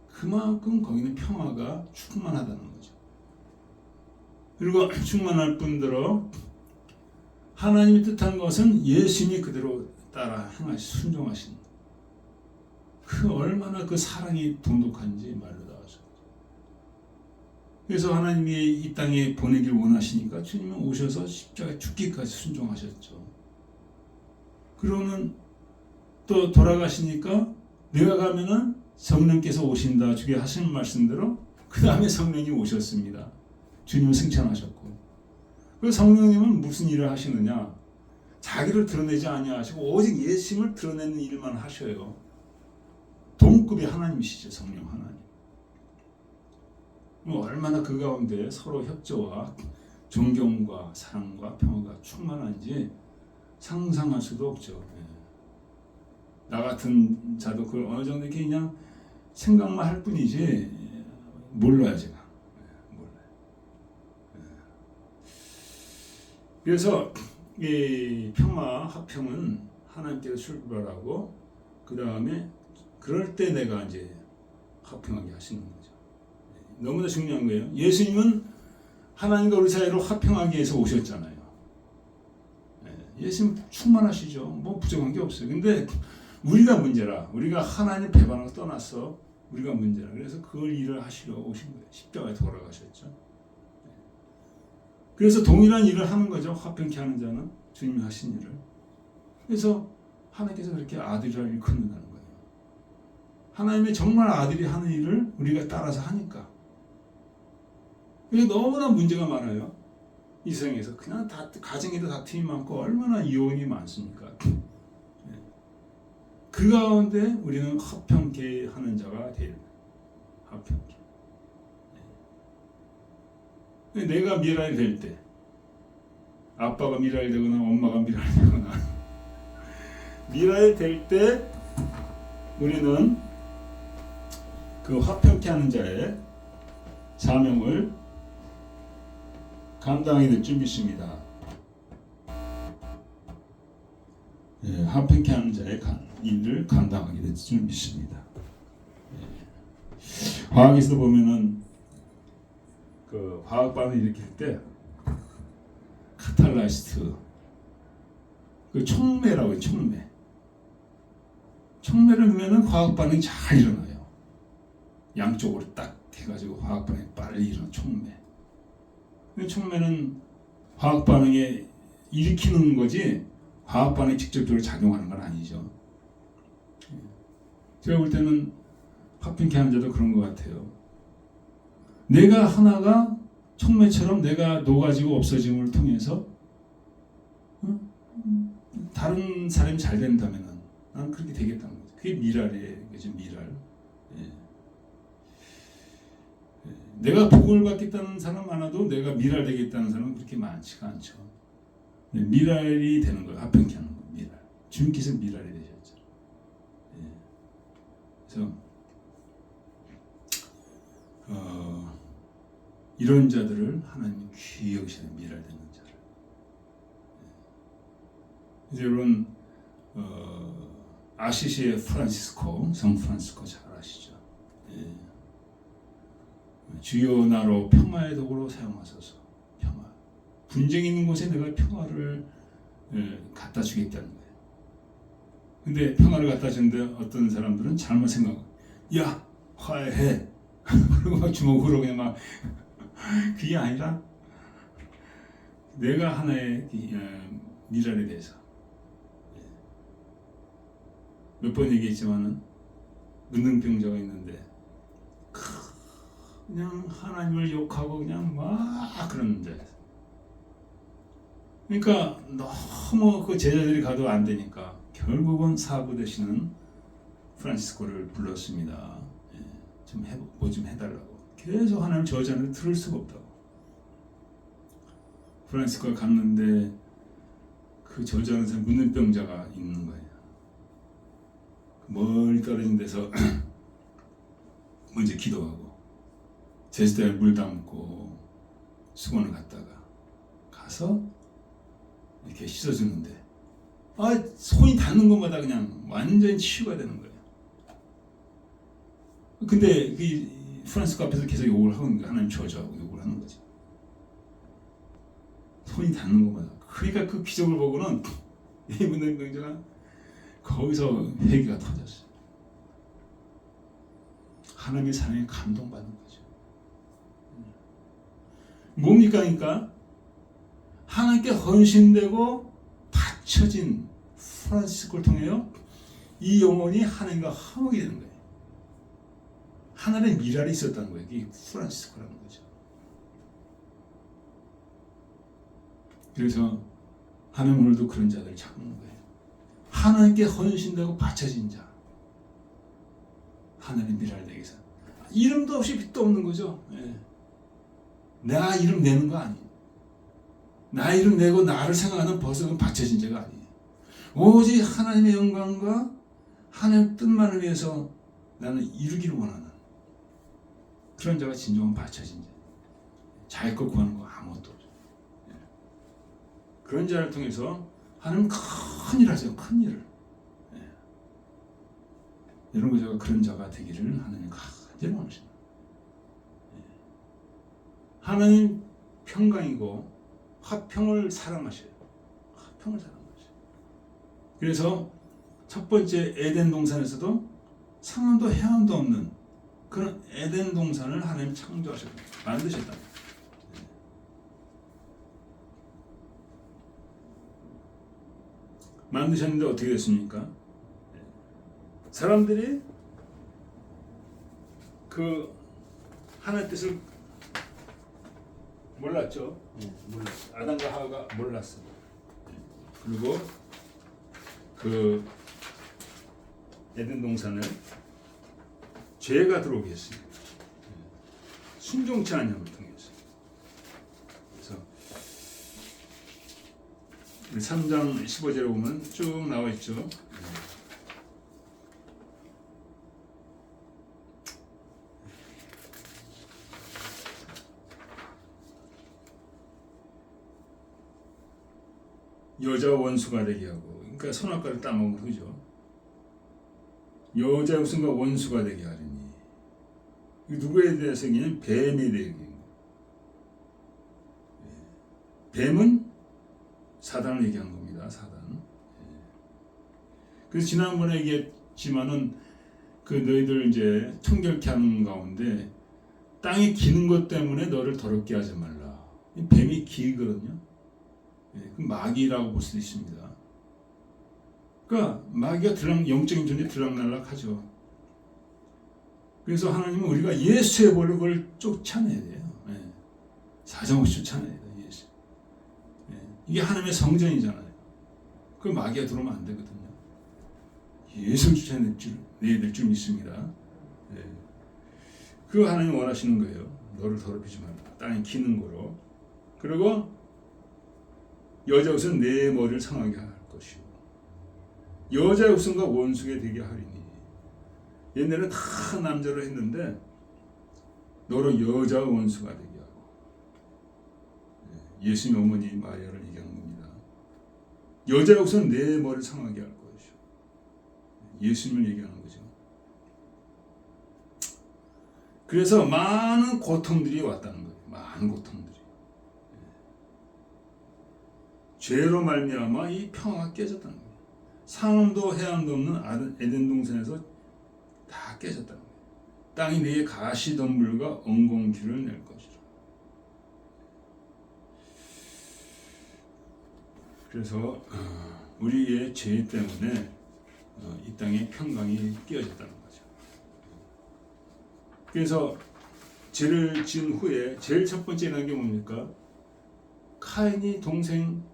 그만큼 거기는 평화가 충만하다는 거죠. 그리고 충만할 뿐더러 하나님이 뜻한 것은 예수님이 그대로 따라 순종하신 그 얼마나 그 사랑이 돈독한지 말로 나와서. 그래서 하나님이 이 땅에 보내길 원하시니까 주님은 오셔서 십자가에 죽기까지 순종하셨죠. 그러면 또 돌아가시니까 내가 가면은 성령께서 오신다 주께 하시는 말씀대로 그 다음에 성령이 오셨습니다. 주님은 승천하셨고 그 성령님은 무슨 일을 하시느냐? 자기를 드러내지 아니하시고 오직 예수님을 드러내는 일만 하셔요. 동급의 하나님이시죠. 성령 하나님. 얼마나 그 가운데 서로 협조와 존경과 사랑과 평화가 충만한지 상상할 수도 없죠. 나 같은 자도 그걸 어느 정도 이렇게 그냥 생각만 할 뿐이지 몰라요 제가. 몰라요. 그래서 이 평화 화평은 하나님께서 출발하고 그 다음에 그럴 때 내가 이제 화평하게 하시는 거죠. 너무나 중요한 거예요. 예수님은 하나님과 우리 사이로 화평하기 위해서 오셨잖아요. 예수님 충만하시죠. 뭐 부족한 게 없어요. 근데 우리가 문제라. 우리가 하나님 배반을 떠나서 우리가 문제라. 그래서 그걸 일을 하시러 오신 거예요. 십자가에 돌아가셨죠. 그래서 동일한 일을 하는 거죠. 화평케 하는 자는 주님이 하신 일을. 그래서 하나님께서 그렇게 아들이라 일컫는다는 거예요. 하나님의 정말 아들이 하는 일을 우리가 따라서 하니까. 이게 너무나 문제가 많아요. 이 세상에서 그냥 가정에도 다툼이 많고 얼마나 이혼이 많습니까? 그 가운데 우리는 화평케 하는 자가 되는 화평케. 내가 미랄이 될 때, 아빠가 미랄이 되거나 엄마가 미랄이 되거나 미랄이 될 때 우리는 그 화평케 하는 자의 사명을 감당하게 될 줄 믿습니다. 화평케 하는 자의 일을 감당하게 될 줄 믿습니다. 화학에서 보면은 그 화학반을 일으킬 때 카탈라이스트 그 촉매라고 해요. 촉매를 넣으면 화학 반응이 잘 일어나요. 양쪽으로 딱 해가지고 화학 반응이 빨리 일어나. 촉매는 화학 반응에 일으키는 거지 화학 반응이 직접적으로 작용하는 건 아니죠. 제가 볼 때는 화평케 하는 자도 그런 것 같아요. 내가 하나가 촉매처럼 내가 녹아지고 없어짐을 통해서 다른 사람이 잘 된다면은 난 그렇게 되겠다는 거죠. 그게 미랄이에요. 그죠? 미랄. 예. 내가 복을 받겠다는 사람 많아도 내가 미랄 되겠다는 사람은 그렇게 많지가 않죠. 미랄이 되는 거예요. 화평케 하는 거. 미랄. 주님께서 미랄이 되셨죠. 예. 그래서 이런 자들을 하나님 귀히 여기시는 미랄 되는 자를. 이제 여러분 아시시의 프란시스코, 성 프란시스코 잘 아시죠? 예. 주여 나로 평화의 도구로 사용하소서. 평화. 분쟁이 있는 곳에 내가 평화를 갖다 주겠다는 거예요. 근데 평화를 갖다 주는데 어떤 사람들은 잘못 생각하고, 야 화해해. 그리고 막 주먹으로 그냥 막 그게 아니라 내가 하나의 미랄에 대해서 몇 번 얘기했지만은 문둥병자가 있는데 그냥 하나님을 욕하고 그냥 막 그러는 자예요. 그러니까 너무 그 제자들이 가도 안 되니까 결국은 사부 되시는 프란시스코를 불렀습니다. 좀 뭐 좀 해달라고. 계속 하나님 저자는 들을 수가 없다고. 프란시스코가 갔는데 그 저자는 문둥병자가 있는 거예요. 멀리 떨어진 데서 먼저 기도하고 제수대에 물 담고 수건을 갖다가 가서 이렇게 씻어주는데 손이 닿는 것마다 그냥 완전히 치유가 되는 거예요. 근데 그 프란시스코 앞에서 계속 욕을 하고 있는 거예요. 하나님 저주하고 욕을 하는 거지. 손이 닿는 것마다. 그러니까 그 기적을 보고는 이 문둥병자가 거기서 회개가 터졌어요. 하나님의 사랑에 감동받는 거죠. 뭡니까? 그러니까 하나님께 헌신되고 바쳐진 프란시스코를 통해요 이 영혼이 하나님과 화목이 되는 거예요. 하나님의 미랄이 있었다는 거예요. 이게 프란시스코라는 거죠. 그래서 하나님 오늘도 그런 자들을 찾는 거예요. 하나님께 헌신되고 바쳐진 자, 하나님 미랄 되기 위해서 이름도 없이 빛도 없는 거죠. 예. 나 이름 내는 거 아니에요. 나 이름 내고 나를 생각하는 벌써 바쳐진 자가 아니에요. 오직 하나님의 영광과 하나님의 뜻만을 위해서 나는 이루기를 원하는 그런 자가 진정한 바쳐진 자. 자기 것 구하는 거 아무것도 없죠. 예. 그런 자를 통해서 하나님 큰 일 하세요. 큰 일을. 예. 여러분 제가 그런 자가 되기를 하나님 간절히 원하십니다. 예. 하나님 평강이고 화평을 사랑하셔요. 화평을 사랑하셔요. 그래서 첫 번째 에덴 동산에서도 상함도 해함도 없는 그런 에덴 동산을 하나님 창조하셨다. 만드셨다. 만드셨는데 어떻게 됐습니까? 사람들이 그 하나님의 뜻을 몰랐죠. 몰랐어. 아담과 하와가 몰랐어. 그리고 그 에덴 동산을 죄가 들어오게 했습니다. 순종치 않은 영을 통해서. 그래서 3장 15절에 보면 쭉 나와 있죠. 여자와 원수가 되게 하고, 그러니까 선악과를 따먹은 거죠. 여자 무슨가 원수가 되게 하리니. 누구에 대해서 얘기냐면 뱀에 대해 얘기해요. 뱀은 사단을 얘기한 겁니다. 사단. 그래서 지난번에 얘기했지만은 그 너희들 이제 청결케 하는 가운데 땅에 기는 것 때문에 너를 더럽게 하지 말라. 뱀이 기거든요. 그 마귀라고 볼 수도 있습니다. 그러니까 마귀가 영적인 존재 들락날락하죠. 그래서 하나님은 우리가 예수의 볼로 그걸 쫓아내야 돼요. 예. 사정없이 쫓아내야 돼요. 예수. 예. 이게 하나님의 성전이잖아요. 그 마귀가 들어오면 안 되거든요. 예수를 쫓아내야 될 줄 믿습니다. 예. 그 하나님 원하시는 거예요. 너를 더럽히지 말라. 땅에 기는 거로. 그리고 여자 옷은 내 머리를 상하게 할 것이요. 여자의 옷은가 원수게 되게 하리니. 옛날에는 다 남자로 했는데 너로 여자의 원수가 되게 하고. 예수님 어머니 마리아를 얘기하는 겁니다. 여자의 옷은 내 머리를 상하게 할 것이요. 예수님을 얘기하는 거죠. 그래서 많은 고통들이 왔다는 거예요. 많은 고통들이. 죄로 말미암아 이 평화가 깨졌다는 거예요. 상음도 해안도 없는 에덴 동산에서 다 깨졌다는 거예요. 땅이 네 가시덤불과 엉겅퀴를 낼 것이라. 그래서 우리의 죄 때문에 이 땅의 평강이 깨어졌다는 거죠. 그래서 죄를 지은 후에 제일 첫 번째 일어난 게 뭡니까? 카인이 동생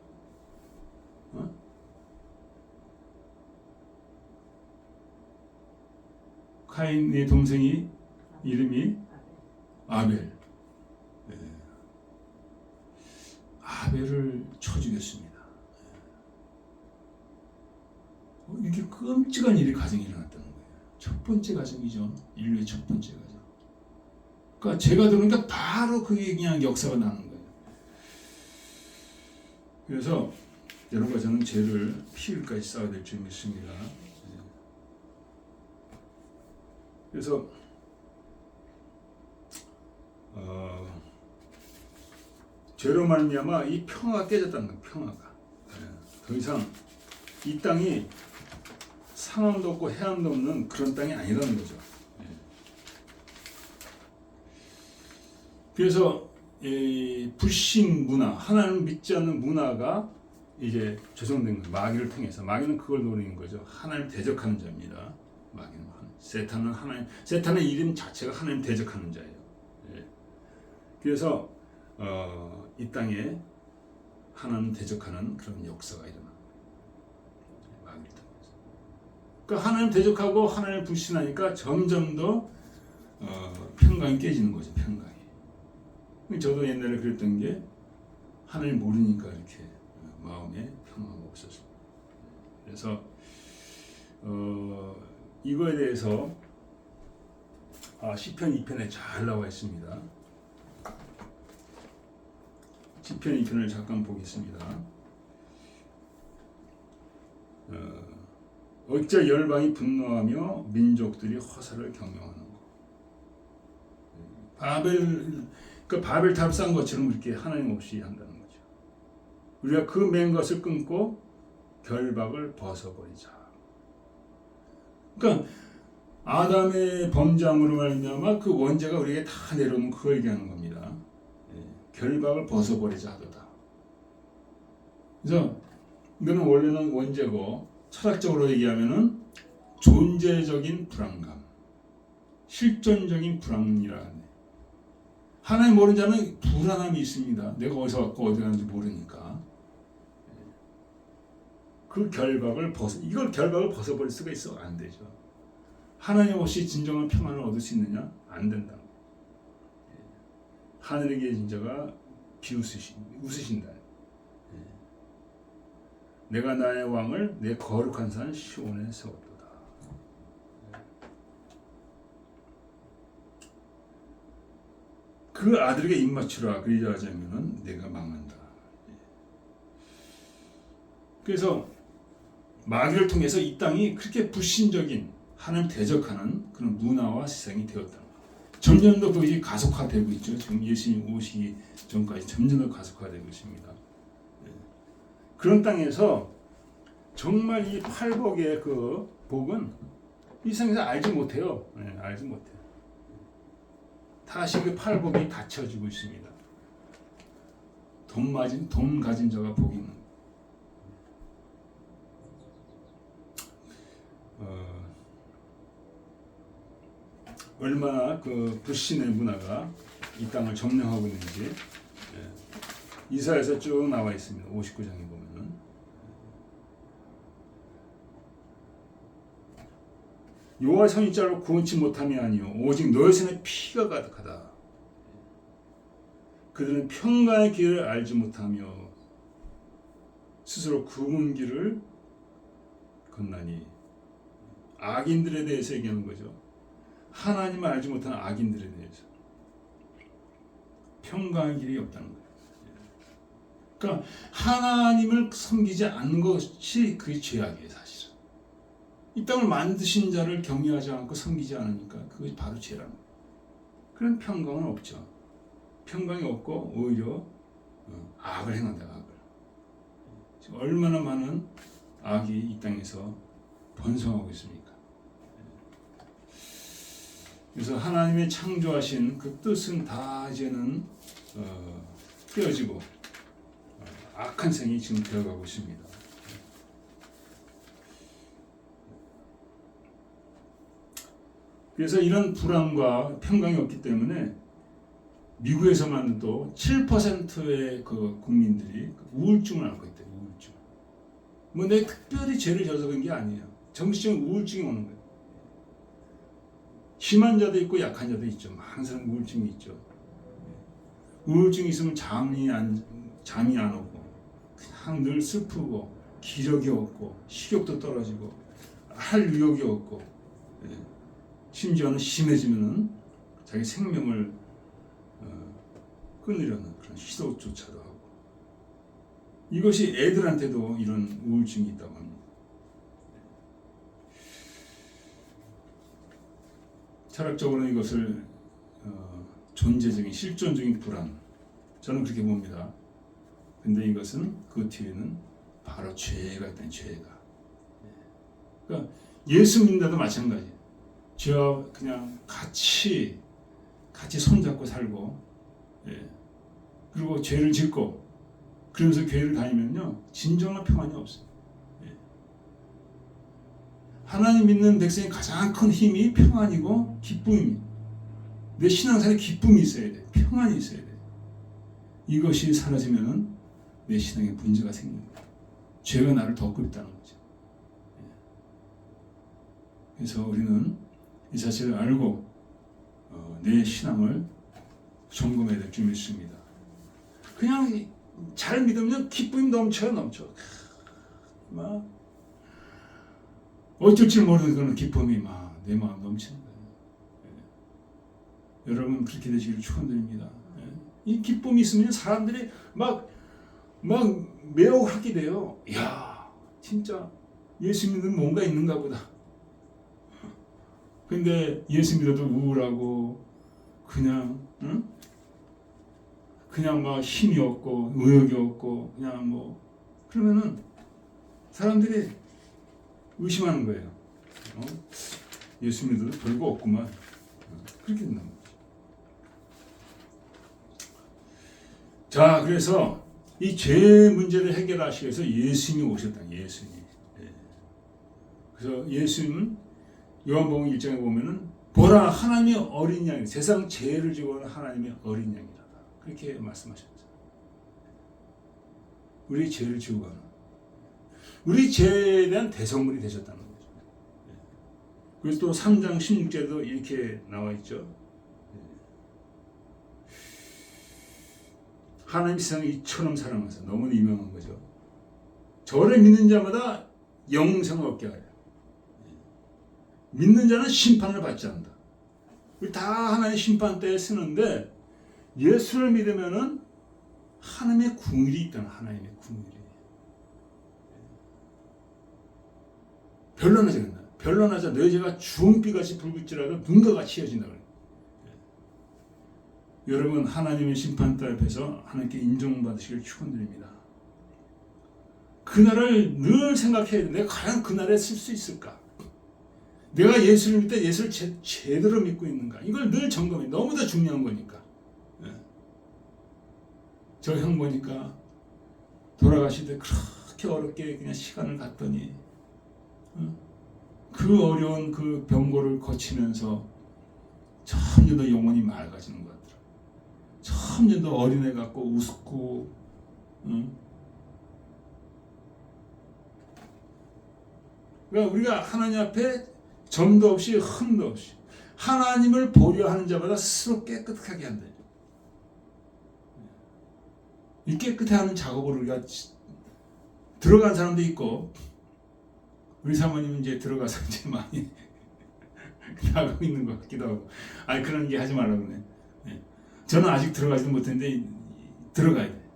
카인의 동생이 이름이 아벨. 네. 아벨을 쳐 죽였습니다. 이렇게 끔찍한 일이 가정에 일어났다는 거예요. 첫 번째 가정이죠. 인류의 첫 번째 가정. 그러니까 죄가 들어오니까 바로 그게 그냥 역사가 나는 거예요. 그래서 여러분과 저는 죄를 피흘까지 쌓아야 될 줄 믿습니다. 그래서 죄로 말미암아 이 평화가 깨졌다는 거예요. 평화가. 더 이상 이 땅이 상함도 없고 해안도 없는 그런 땅이 아니라는 거죠. 그래서 이 불신 문화, 하나님을 믿지 않는 문화가 이제 조성된 거예요. 마귀를 통해서. 마귀는 그걸 노리는 거죠. 하나님을 대적하는 자입니다. 마귀는 세탄은 세탄의 이름 자체가 하나님 대적하는 자예요. 예. 그래서 이 땅에 하나님 대적하는 그런 역사가 일어나. 마귀를 통해서. 그러니까 하나님 대적하고 하나님 불신하니까 점점 더 평강이 깨지는 거죠. 평강이. 저도 옛날에 그랬던 게 하나님 모르니까 이렇게 마음에 평화가 없었어요. 그래서 이거에 대해서 시편 2편에 잘 나와 있습니다. 시편 2편을 잠깐 보겠습니다. 어찌 열방이 분노하며 민족들이 허사를 경영하는 거. 바벨탑 쌓은 것처럼 이렇게 하나님 없이 한다는 거죠. 우리가 그 맨 것을 끊고 결박을 벗어버리자. 그러니까 아담의 범죄함으로 말미암아 그 원죄가 우리에게 다 내려오는 그걸 얘기하는 겁니다. 결박을 벗어버리자 하도다. 그래서 이거는 원래는 원죄고 철학적으로 얘기하면은 존재적인 불안감, 실존적인 불안이라는. 하나님 모르는 자는 불안함이 있습니다. 내가 어디서 왔고 어디 가는지 모르니까. 그 결박을 이걸 결박을 벗어버릴 수가 있어? 안 되죠. 하나님 없이 진정한 평안을 얻을 수 있느냐? 안 된다. 하늘에 계신 자가 웃으신다. 내가 나의 왕을 내 거룩한 산 시온에 세웠도다. 그 아들에게 입맞추라. 그리자 하자면은 내가 망한다. 그래서 마귀를 통해서 이 땅이 그렇게 불신적인 하나님 대적하는 그런 문화와 세상이 되었다는 거예요. 점점 더 그것이 가속화되고 있죠. 지금 예수님 오시기 전까지 점점 더 가속화되고 있습니다. 그런 땅에서 정말 이 팔복의 그 복은 이 세상에서 알지 못해요. 알지 못해요. 다시 그 팔복이 닫혀지고 있습니다. 돈 가진 자가 복이 있는. 얼마나 그 불신의 문화가 이 땅을 점령하고 있는지 이사야서 쭉 나와 있습니다. 59장에 보면은 여호와의 손이 짧아 구원치 못함이 아니요 오직 너의 손에 피가 가득하다. 그들은 평강의 길을 알지 못하며 스스로 굽은 길을 건나니. 악인들에 대해서 얘기하는 거죠. 하나님을 알지 못하는 악인들에 대해서 평강의 길이 없다는 거예요. 그러니까 하나님을 섬기지 않는 것이 그게 죄악이에요. 사실은 이 땅을 만드신 자를 경외하지 않고 섬기지 않으니까 그것이 바로 죄라는 거예요. 그런 평강은 없죠. 평강이 없고 오히려 악을 행한다. 악을. 지금 얼마나 많은 악이 이 땅에서 번성하고 있습니까? 그래서 하나님의 창조하신 그 뜻은 다 이제는 깨어지고 악한 생이 지금 되어가고 있습니다. 그래서 이런 불안과 평강이 없기 때문에 미국에서만 또 7%의 그 국민들이 우울증을 앓고 있대요. 우울증. 뭐 내가 특별히 죄를 져서 그런 게 아니에요. 정신적인 우울증이 오는 거예요. 심한 자도 있고 약한 자도 있죠. 많은 사람 우울증이 있죠. 우울증이 있으면 잠이 안 오고 그냥 늘 슬프고 기력이 없고 식욕도 떨어지고 할 의욕이 없고 심지어는 심해지면은 자기 생명을 끊으려는 그런 시도조차도 하고. 이것이 애들한테도 이런 우울증이 있다고 합니다. 철학적으로는 이것을 존재적인 실존적인 불안, 저는 그렇게 봅니다. 근데 이것은 그 뒤에는 바로 죄가 있다는 죄가. 그러니까 예수 믿는다도 마찬가지. 죄와 그냥 같이 손잡고 살고, 그리고 죄를 짓고 그러면서 교회를 다니면요 진정한 평안이 없어요. 하나님 믿는 백성의 가장 큰 힘이 평안이고 기쁨입니다. 내 신앙생활에 기쁨이 있어야 돼. 평안이 있어야 돼. 이것이 사라지면은 내 신앙에 문제가 생깁니다. 죄가 나를 덮고 있다는 거죠. 그래서 우리는 이 사실을 알고 내 신앙을 점검해야 될 줄 믿습니다. 그냥 잘 믿으면 기쁨이 넘쳐. 막 어쩔 줄 모르는 그런 기쁨이 막 내 마음 넘치는 거예요. 여러분 그렇게 되시기를 축원드립니다. 이 기쁨이 있으면 사람들이 막 매혹하게 돼요. 이야, 진짜 예수 믿는 뭔가 있는가 보다. 근데 예수 믿어도 우울하고 그냥 막 힘이 없고 의욕이 없고 그냥 뭐 그러면은 사람들이 의심하는 거예요. 예수 믿어도 별거 없구만. 그렇게 된다는 거죠. 자, 그래서 이 죄 문제를 해결하시기 위해서 예수님이 오셨다. 예수님. 그래서 예수님은 요한복음 1장에 보면은 보라 하나님의 어린 양이 세상 죄를 지고 오는 하나님의 어린 양이다. 그렇게 말씀하셨죠. 우리 죄를 지고 가는 우리 죄에 대한 대성물이 되셨다는 거죠. 그래서 또 3장 16절에도 이렇게 나와 있죠. 하나님 세상을 이처럼 사랑하사. 너무 유명한 거죠. 저를 믿는 자마다 영생을 얻게 하려. 믿는 자는 심판을 받지 않는다. 우리 다 하나님의 심판대에 쓰는데 예수를 믿으면은 하나님의 궁일이 있다는 하나님의 궁일이. 변론하지 않는다. 변론하자 너희 죄가 주홍빛같이 붉을지라도 눈과 같이 이어진다. 여러분 하나님의 심판대 앞에서 하나님께 인정받으시길 축원드립니다. 그날을 늘 생각해야 돼. 내가 과연 그날에 쓸 수 있을까? 내가 예수를 믿을 때 예수를 제대로 믿고 있는가? 이걸 늘 점검해. 너무나 중요한 거니까. 저 형 보니까 돌아가실 때 그렇게 어렵게 그냥 시간을 갔더니 그 어려운 그 병고를 거치면서 점점 더 영혼이 맑아지는 것 같더라. 점점 더 어린애 같고 우습고, 응? 그러니까 우리가 하나님 앞에 점도 없이 흠도 없이 하나님을 보려 하는 자마다 스스로 깨끗하게 한다. 이 깨끗해하는 작업을 우리가 들어간 사람도 있고, 우리 사모님은 이제 들어가서 이제 많이 하고 있는 것 같기도 하고, 아니 그런 게 하지 말라고 그래. 저는 아직 들어가지도 못했는데 들어가야 돼.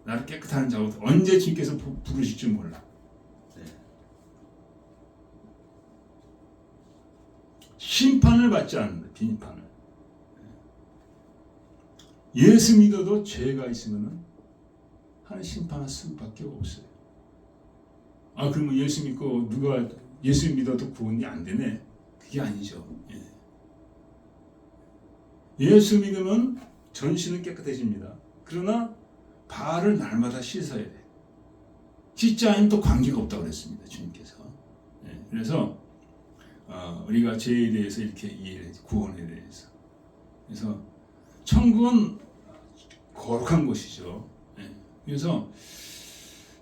나를 깨끗하는 작업 언제 주님께서 부르실지 몰라. 심판을 받지 않는다. 빈판을. 예수 믿어도 죄가 있으면 하는 심판을 수밖에 없어요. 아 그러면 예수 믿고 누가 예수 믿어도 구원이 안 되네? 그게 아니죠. 예수 믿으면 전신은 깨끗해집니다. 그러나 발을 날마다 씻어야 돼. 씻지 않으면 또 관계가 없다고 그랬습니다. 주님께서. 그래서 우리가 죄에 대해서 이렇게 이해해, 구원에 대해서. 그래서 천국은 거룩한 곳이죠. 그래서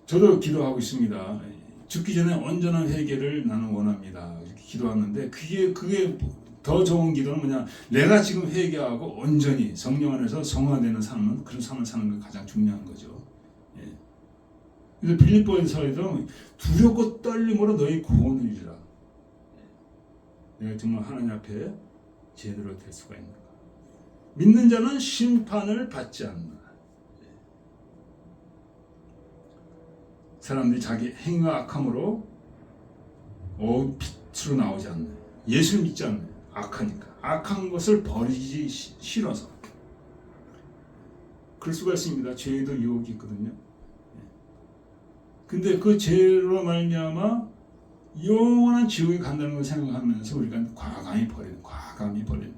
저도 기도하고 있습니다. 죽기 전에 온전한 회개를 나는 원합니다. 이렇게 기도하는데 그게 더 좋은 기도는 뭐냐? 내가 지금 회개하고 온전히 성령 안에서 성화되는 삶은 그런 삶을 사는 게 가장 중요한 거죠. 그래서 빌립보에서도 두렵고 떨림으로 너희 구원을 이루라. 내가 정말 하나님 앞에 제대로 될 수가 있는가? 믿는 자는 심판을 받지 않는다. 사람들이 자기 행위와 악함으로 빛으로 나오지 않네. 예수를 믿지 않네. 악하니까. 악한 것을 버리기 싫어서. 그럴 수가 있습니다. 죄에도 유혹이 있거든요. 근데 그 죄로 말미암아 영원한 지옥에 간다는 걸 생각하면서 우리가 과감히 버리는.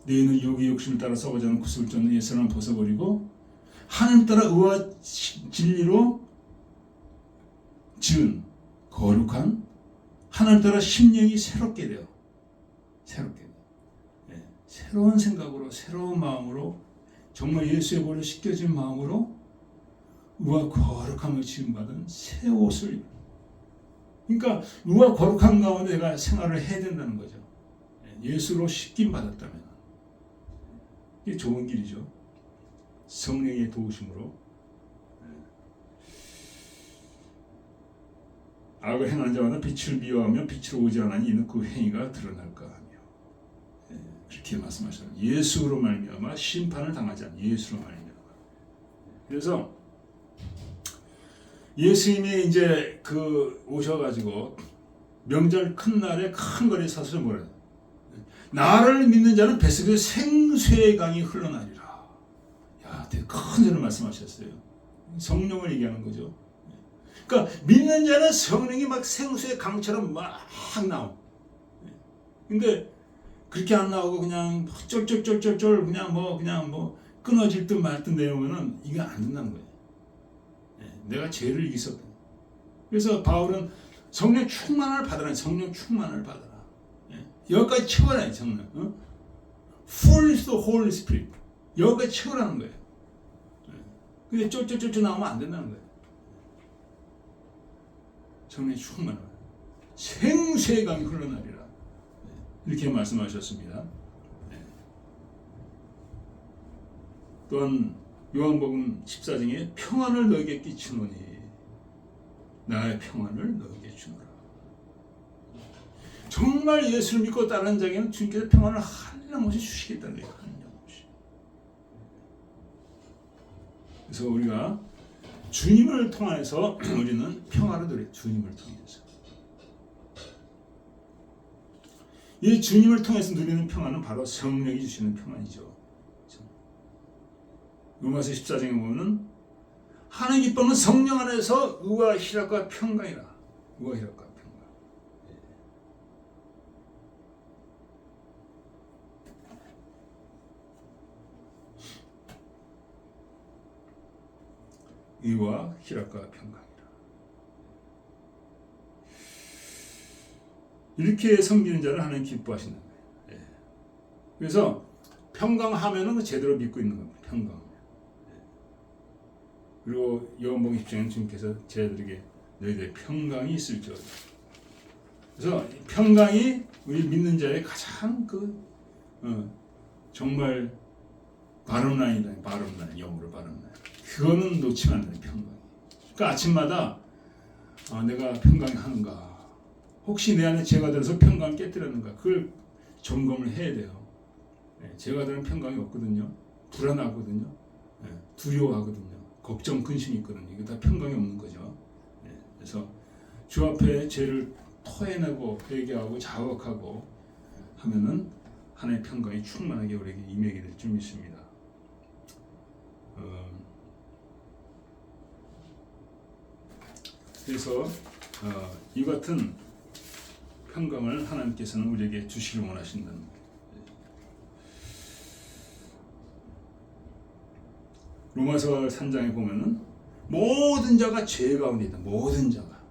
너희는 유혹의 욕심을 따라 싸우지 않는 구속을 쫓는 옛사람을 벗어버리고 하나님 따라 의와 진리로 지은 거룩한 하나님 따라 심령이 새롭게 돼요. 새로운 생각으로 새로운 마음으로 정말 예수의 보혈로 씻겨진 마음으로 의와 거룩함을 지음받은 새 옷을, 그러니까 의와 거룩함 가운데 내가 생활을 해야 된다는 거죠. 예수로 씻김 받았다면 이게 좋은 길이죠. 성령의 도우심으로. 악을 행하는 자마다 빛을 미워하며 빛으로 오지 않으니 이는 그 행위가 드러날까 하며, 그렇게 말씀하셨어요. 예수로 말미암아 심판을 당하지 않니. 예수로 말미암아. 그래서 예수님이 이제 오셔가지고 명절 큰 날에 큰 거리에 서서 뭐라 해요? 나를 믿는 자는 뱃속에 생수의 강이 흘러나리라. 야, 되게 큰 소리를 말씀하셨어요. 성령을 얘기하는 거죠. 그러니까 믿는 자는 성령이 막 생수의 강처럼 막 나오. 근데 그렇게 안 나오고 그냥 쫄쫄쫄쫄쫄 그냥 뭐 끊어질 듯 말 듯 내려오면은 이게 안 된다는 거예요. 내가 죄를 이겼거든. 그래서 바울은 성령 충만을 받으라. 성령 충만을 받아라. 여기까지 채워라. 성령. Full is the Holy Spirit. 여기까지 채우라는 거예요. 근데 쫄쫄쫄쫄 나오면 안 된다는 거예요. 성령 충만을. 생수의 강이 흘러나리라. 이렇게 말씀하셨습니다. 또한 요한복음 14장에 평안을 너에게 끼치노니 나의 평안을 너에게 주노라. 정말 예수를 믿고 따르는 자에게는 주님께서 평안을 한량없이 주시겠다는 거예요. 한량없이. 그래서 우리가 주님을 통해서 우리는 평안을 누려요. 주님을 통해서. 이 주님을 통해서 누리는 평안은 바로 성령이 주시는 평안이죠. 로마서 14장에 보면 하나님 기뻐하는 성령 안에서 의와 희락과 평강이라. 의와 희락과 평강. 의와 희락과 평강이라. 이렇게 섬기는 자를 하나님 기뻐하신다. 예. 그래서 평강하면은 제대로 믿고 있는 겁니다. 평강. 예. 그리고 요한복음 10장에 주님께서 제자들에게 너희들의 평강이 있을지어다. 그래서 평강이 우리 믿는 자의 가장 정말 바람라인이다. 바람라인, 영어로 바람라인. 그거는 놓치면 안 돼. 평강. 그러니까 아침마다 내가 평강이 하는가? 혹시 내 안에 죄가 들어서 평강을 깨뜨렸는가? 그걸 점검을 해야 돼요. 죄가 들면 평강이 없거든요. 불안하거든요. 두려워하거든요. 걱정, 근심이 있거든요. 이게 다 평강이 없는 거죠. 그래서 주 앞에 죄를 토해내고 회개하고 자복하고 하면은 하나님의 평강이 충만하게 우리에게 임하게 될 줄 믿습니다. 그래서 이 같은 평강을 하나님께서는 우리에게 주시길 원하신다는 거예요. 로마서 3장에 보면은 모든 자가 죄 가운데 있다. 모든 자가.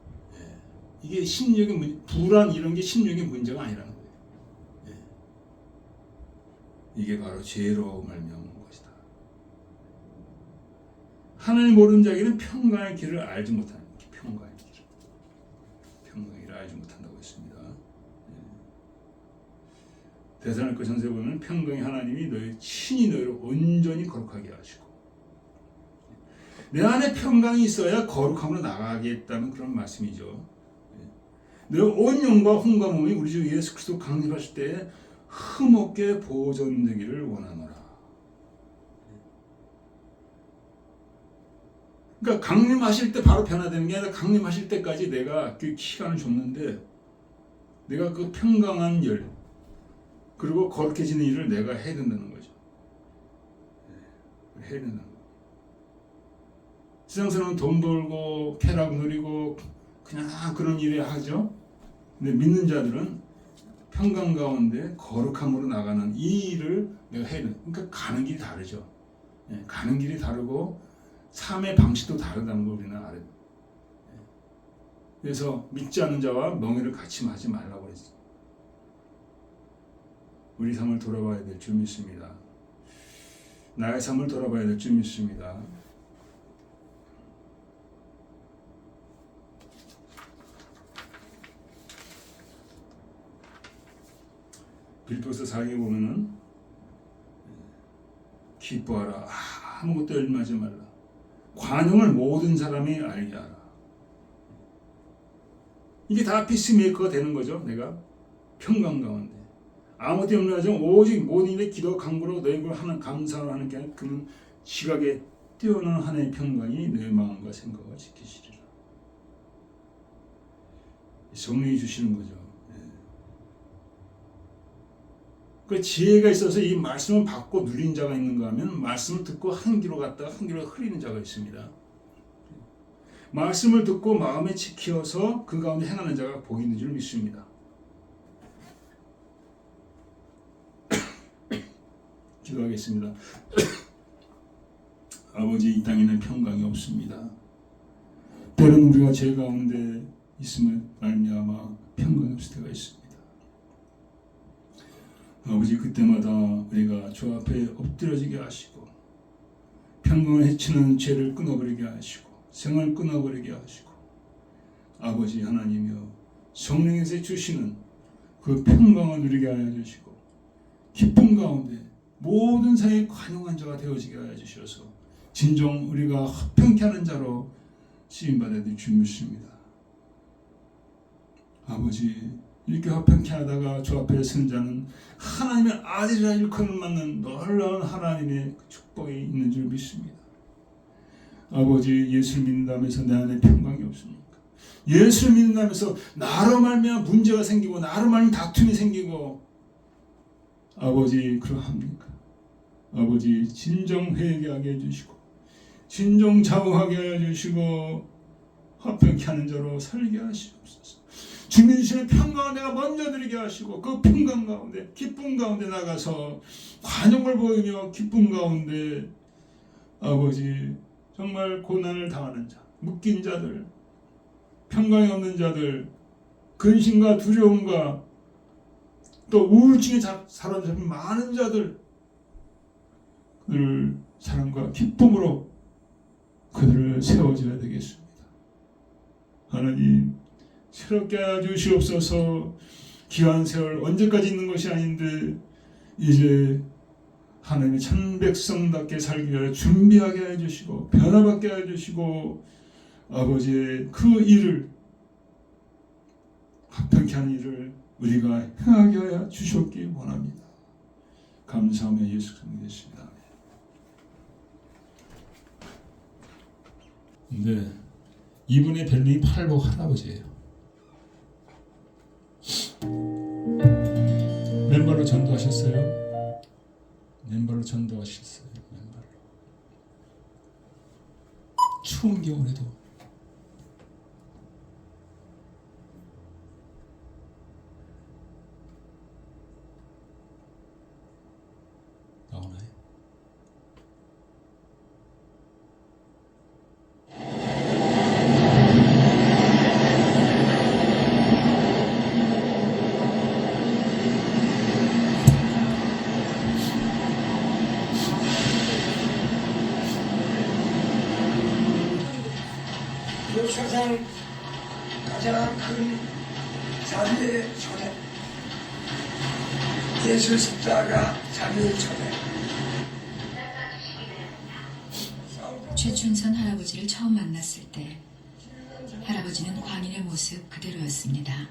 이게 심령의 불안 이런 게 심령의 문제가 아니라는 거예요. 이게 바로 죄로 말미암은 것이다. 하나님 모르는 자에게는 평강의 길을 알지 못하는 거예요. 평강의 길을 알지 못한다고 했습니다. 데살로니가 전서에 보면 평강의 하나님이 친히 너희를 온전히 거룩하게 하시고 내 안에 평강이 있어야 거룩함으로 나가겠다는 그런 말씀이죠. 내 온 영과 혼과 몸이 우리 주 예수 그리스도 강림하실 때에 흠없게 보존되기를 원하노라. 그러니까 강림하실 때 바로 변화되는 게 아니라 강림하실 때까지 내가 그 기간을 줬는데 내가 그 평강한 열 그리고 거룩해지는 일을 내가 해야 된다는 거죠. 해야 된다는 거죠. 세상 사람은 돈 벌고 쾌락 누리고 그냥 그런 일을 하죠. 근데 믿는 자들은 평강 가운데 거룩함으로 나가는 이 일을 내가 해야 돼. 그러니까 가는 길이 다르죠. 가는 길이 다르고 삶의 방식도 다르다는 걸 우리는 알아요. 그래서 믿지 않는 자와 멍에를 같이 하지 말라고 그랬어요. 우리 삶을 돌아봐야 될 줄 믿습니다. 나의 삶을 돌아봐야 될 줄 믿습니다. 빌립보서 4장에 보면은 기뻐하라. 아무것도 열망하지 말라. 관용을 모든 사람이 알게 하라. 이게 다 피스메이커가 되는 거죠. 내가 평강 가운데 아무것도 염려하지 말고 오직 모든 일에 기도 강구로 너희 걸 하는 감사로 하는 게 아니라 그는 지각에 뛰어난 하나님의 평강이 내 마음과 생각을 지키시리라. 성령이 주시는 거죠. 그 지혜가 있어서 이 말씀을 받고 누린 자가 있는가 하면 말씀을 듣고 한 귀로 갔다가 한 귀로 흐리는 자가 있습니다. 말씀을 듣고 마음에 지켜서 그 가운데 행하는 자가 복이 있는 줄 믿습니다. 기도하겠습니다. 아버지, 이 땅에는 평강이 없습니다. 때로는 우리가 죄 가운데 있음을 말미암아 평강이 없을 때가 있습니다. 아버지, 그때마다 우리가 주 앞에 엎드려지게 하시고 평강을 해치는 죄를 끊어버리게 하시고 생을 끊어버리게 하시고 아버지 하나님이여 성령에서 주시는 그 평강을 누리게 하여 주시고 기쁨 가운데 모든 사이에 관용한 자가 되어지게 하여 주셔서 진정 우리가 화평케 하는 자로 쓰임받아야 될 줄 믿습니다. 아버지, 이렇게 화평케 하다가 주 앞에 선 자는 하나님의 아들이라 일컬음 맞는 놀라운 하나님의 축복이 있는 줄 믿습니다. 아버지, 예수를 믿는다면서 내 안에 평강이 없습니까? 예수를 믿는다면서 나로 말미암아 문제가 생기고 나로 말미암아 다툼이 생기고 아버지, 그러합니까? 아버지, 진정 회개하게 해주시고 진정 자복하게 해주시고 화평케 하는 자로 살게 하시옵소서. 주님 주시는 평강을 내가 먼저 드리게 하시고 그 평강 가운데 기쁨 가운데 나가서 관용을 보이며 기쁨 가운데 아버지 정말 고난을 당하는 자, 묶인 자들, 평강이 없는 자들, 근심과 두려움과 또 우울증에 사로잡힌 많은 자들, 그들을 사랑과 기쁨으로 그들을 세워줘야 되겠습니다. 하나님, 새롭게 하여 주시옵소서. 귀한 세월 언제까지 있는 것이 아닌데 이제 하나님의 참 백성답게 살기 위하여 준비하게 해 주시고 변화받게 해 주시고 아버지의 그 일을 합평케 하는 일을 우리가 행하게 하여 주셨기 원합니다. 감사하며 예수 그리스도 믿습니다. 근데 이분의 별명이 팔복 할아버지예요. 맨발로 전도하셨어요? 맨발로 전도하셨어요. 맨발로. 추운 겨울에도 나오나요? 세상 가장 큰 자비의 초대, 예수 십자가 자비의 초대. 최춘선 할아버지를 처음 만났을 때 할아버지는 광인의 모습 그대로였습니다.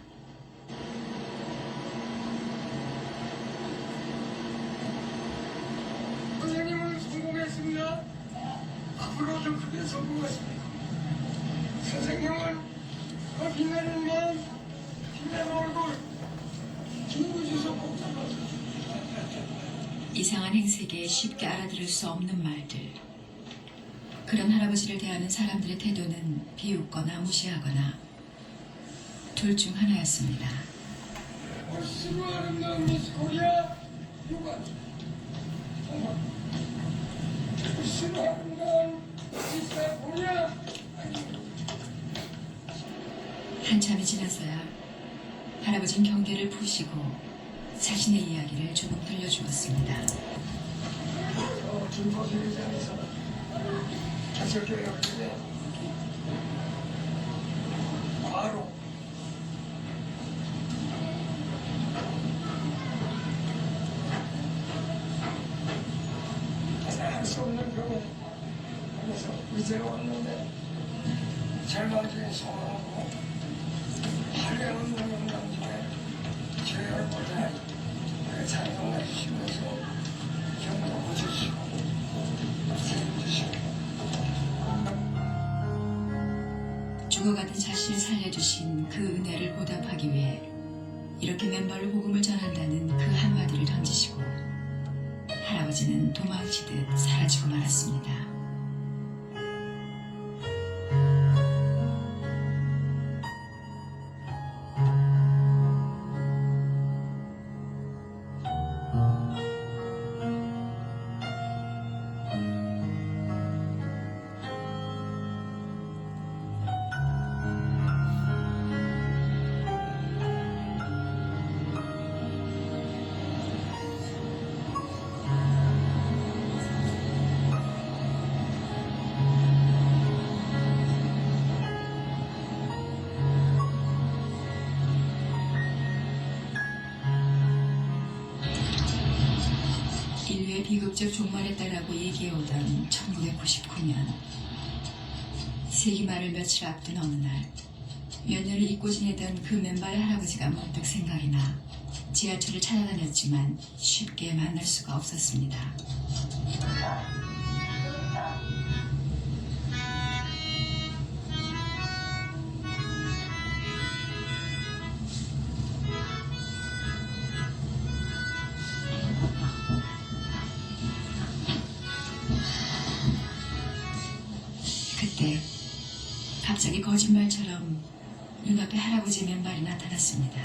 선생님은 성공했습니다. 앞으로 더 크게 성공했습니다. 선생님은 그 빛나는 마음, 빛나는 얼굴, 김구지서 복잡하다. 이상한 행색에 쉽게 알아들을 수 없는 말들. 그런 할아버지를 대하는 사람들의 태도는 비웃거나 무시하거나 둘 중 하나였습니다. 멋지고 아름다운 미스 코리아 유관. 멋지고 아름다운 미스 코리아. 한참이 지나서야 할아버지는 경계를 푸시고 자신의 이야기를 조금 들려주었습니다. 김포수리장에서 개설교회 때 바로 할 수 없는 병에 그래서 이제로 왔는데 절망중에 소망하고 화려한 영광 중에 죄를 보자 그 찬송해 주시면서 경도 주시고 세워주시고 죽어가던 자신을 살려주신 그 은혜를 보답하기 위해 이렇게 맨발로 복음을 전한다는 그 한마디를 던지시고 할아버지는 도망치듯 사라지고 말았습니다. 인류의 비극적 종말했다라고 얘기해오던 1999년 세기 말을 며칠 앞둔 어느 날 몇 년을 잊고 지내던 그 맨발 할아버지가 문득 생각이 나 지하철을 찾아다녔지만 쉽게 만날 수가 없었습니다. 그때 갑자기 거짓말처럼 눈앞에 할아버지 맨발이 나타났습니다.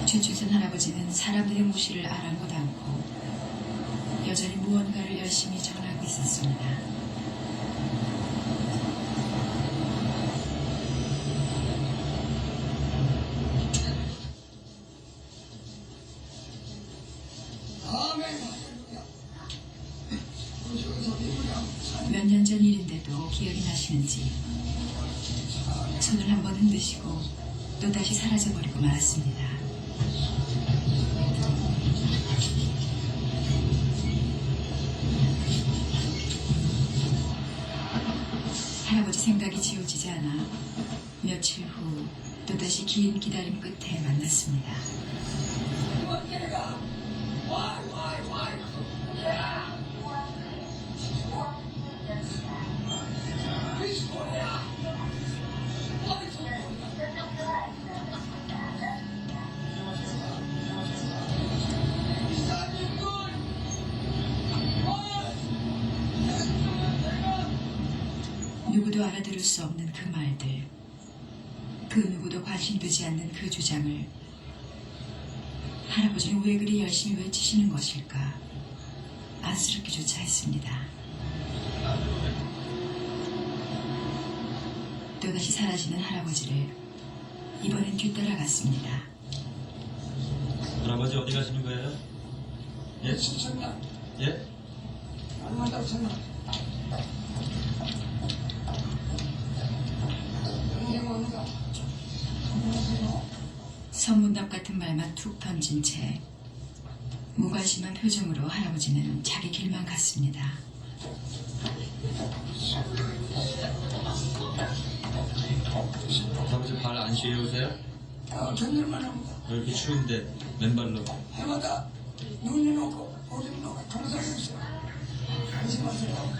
최춘선 할아버지는 사람들의 무시를 아랑곳 않고 여전히 무언가를 열심히 전하고 있었습니다. 기억이 나시는지 손을 한번 흔드시고 또다시 사라져버리고 말았습니다. 할아버지 생각이 지워지지 않아 며칠 후 또다시 긴 기다림 끝에 만났습니다. 누구도 알아들을 수 없는 그 말들, 그 누구도 관심되지 않는 그 주장을 할아버지는 왜 그리 열심히 외치시는 것일까 안쓰럽기조차 했습니다. 또다시 사라지는 할아버지를 이번엔 뒤따라갔습니다. 할아버지 어디 가시는 거예요? 예? 지쳤나? 예? 안 만났잖아. 영생 옵니다. 선문답 같은 말만 툭 던진 채 무관심한 표정으로 할아버지는 자기 길만 갔습니다. 할아버지 발 안 시려우세요? 견딜만 합니다. 왜 이렇게 추운데 맨발로? 해마다 눈이 녹고 오줌이 녹고 동상이 있어요. 안심하세요.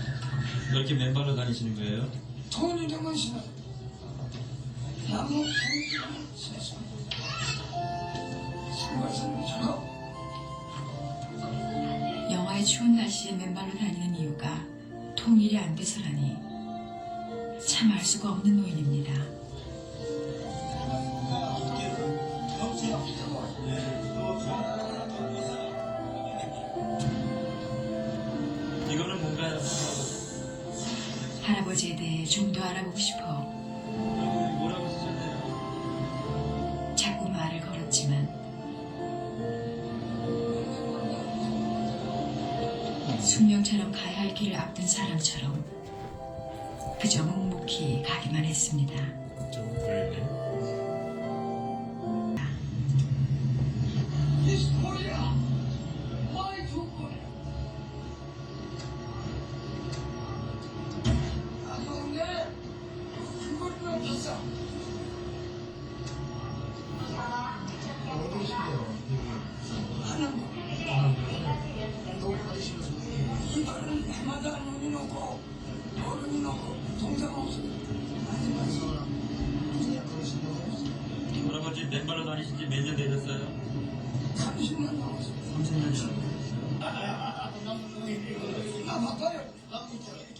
왜 이렇게 맨발로 다니시는 거예요? 돈이 되면 신어요. 나무 봉지는 세습니다. 신발선을 주고 영하의 추운 날씨에 맨발로 다니는 이유가 통일이 안 돼서라니 참 알 수가 없는 노인입니다. 이거는 뭔가요? 할아버지에 대해 좀 더 알아보고 싶어 뭐라고 쓰셨네요? 자꾸 말을 걸었지만 숙명처럼 가야 할 길을 앞둔 사람처럼 그저 묵묵히 가기만 했습니다. 히스토리아 마이 두콘 아니었네. 그거는 없었어. 하는 이발은 해마다 눈이 녹고 얼음이 녹고 동상 없어. 아니 맞어. 할아버지 맨발로 다니신 지 몇 년 되셨어요? 30년 넘었어. 30년이나. 아 바빠요.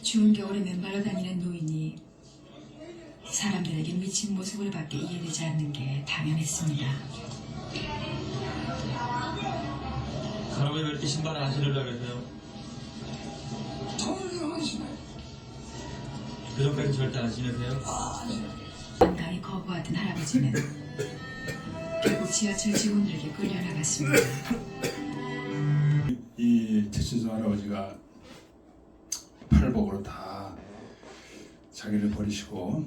추운 겨울에 맨발로 다니는 노인이 사람들에게 미친 모습을 밖에 이해되지 않는 게 당연했습니다. 할아버지 왜 이렇게 신발 안 신으려고 그러세요? 돈을 내면 신어요. 그 전까지 절대 안 신으세요? 당당히 거부하던 할아버지는 결국 지하철 직원들에게 끌려나갔습니다. 이 최춘수 할아버지가 팔복으로 다 자기를 버리시고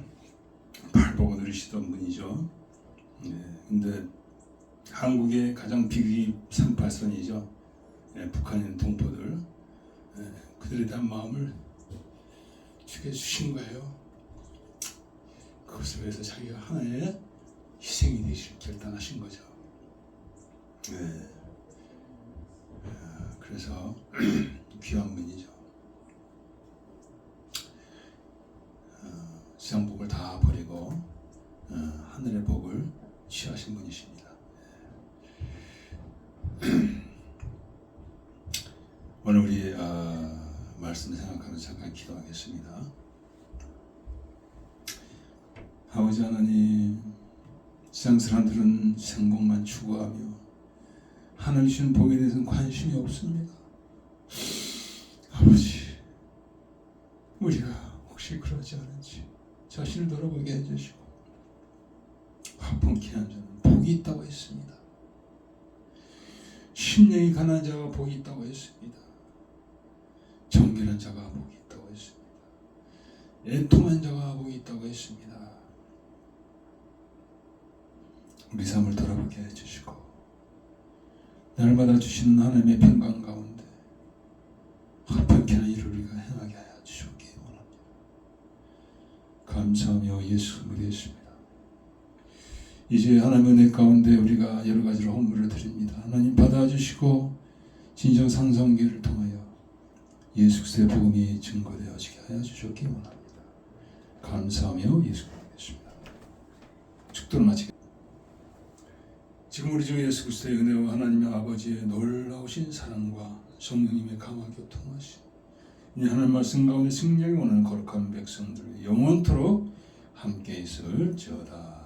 팔복을 누리시던 분이죠. 근데 한국의 가장 비극이 38선이죠. 북한에 있는 동포들 그들에 대한 마음을 죽여주신 거예요. 그것을 위해서 자기가 하나의 희생이 되실 결단하신 거죠. 그래서 귀한 분이죠. 세상 복을 다 버리고 하늘의 복을 취하신 분이십니다. 오늘 우리 말씀 생각하면서 잠깐 기도하겠습니다. 아버지 하나님, 세상 사람들은 생복만 추구하며 하늘 주신 복에 대해서는 관심이 없습니다. 아버지, 우리가 혹시 그러지 않은지 자신을 돌아보게 해주시고 화평케 한 자는 복이 있다고 했습니다. 심령이 가난한 자가 복이 있다고 했습니다. 정결한 자가 복이 있다고 했습니다. 애통한 자가 복이 있다고 했습니다. 우리 삶을 돌아보게 해주시고 날마다 주시는 하나님의 평강 가운데 합격하는 일을 우리가 행하게 하여 주시기 원합니다. 감사하며 예수 드리겠습니다. 이제 하나님의 은혜 가운데 우리가 여러 가지로 헌물을 드립니다. 하나님 받아주시고 진정 상성기를 통하여 예수 그리스도의 복음이 증거되어지게 하여 주시기 원합니다. 감사하며 예수 드리겠습니다. 축도를 마치겠습니다. 지금 우리 주 예수 그리스도의 은혜와 하나님의 아버지의 놀라우신 사랑과 성령님의 강화 교통하심 이 하나님 말씀 가운데 승리하기 원하는 거룩한 백성들 영원토록 함께 있을지어다.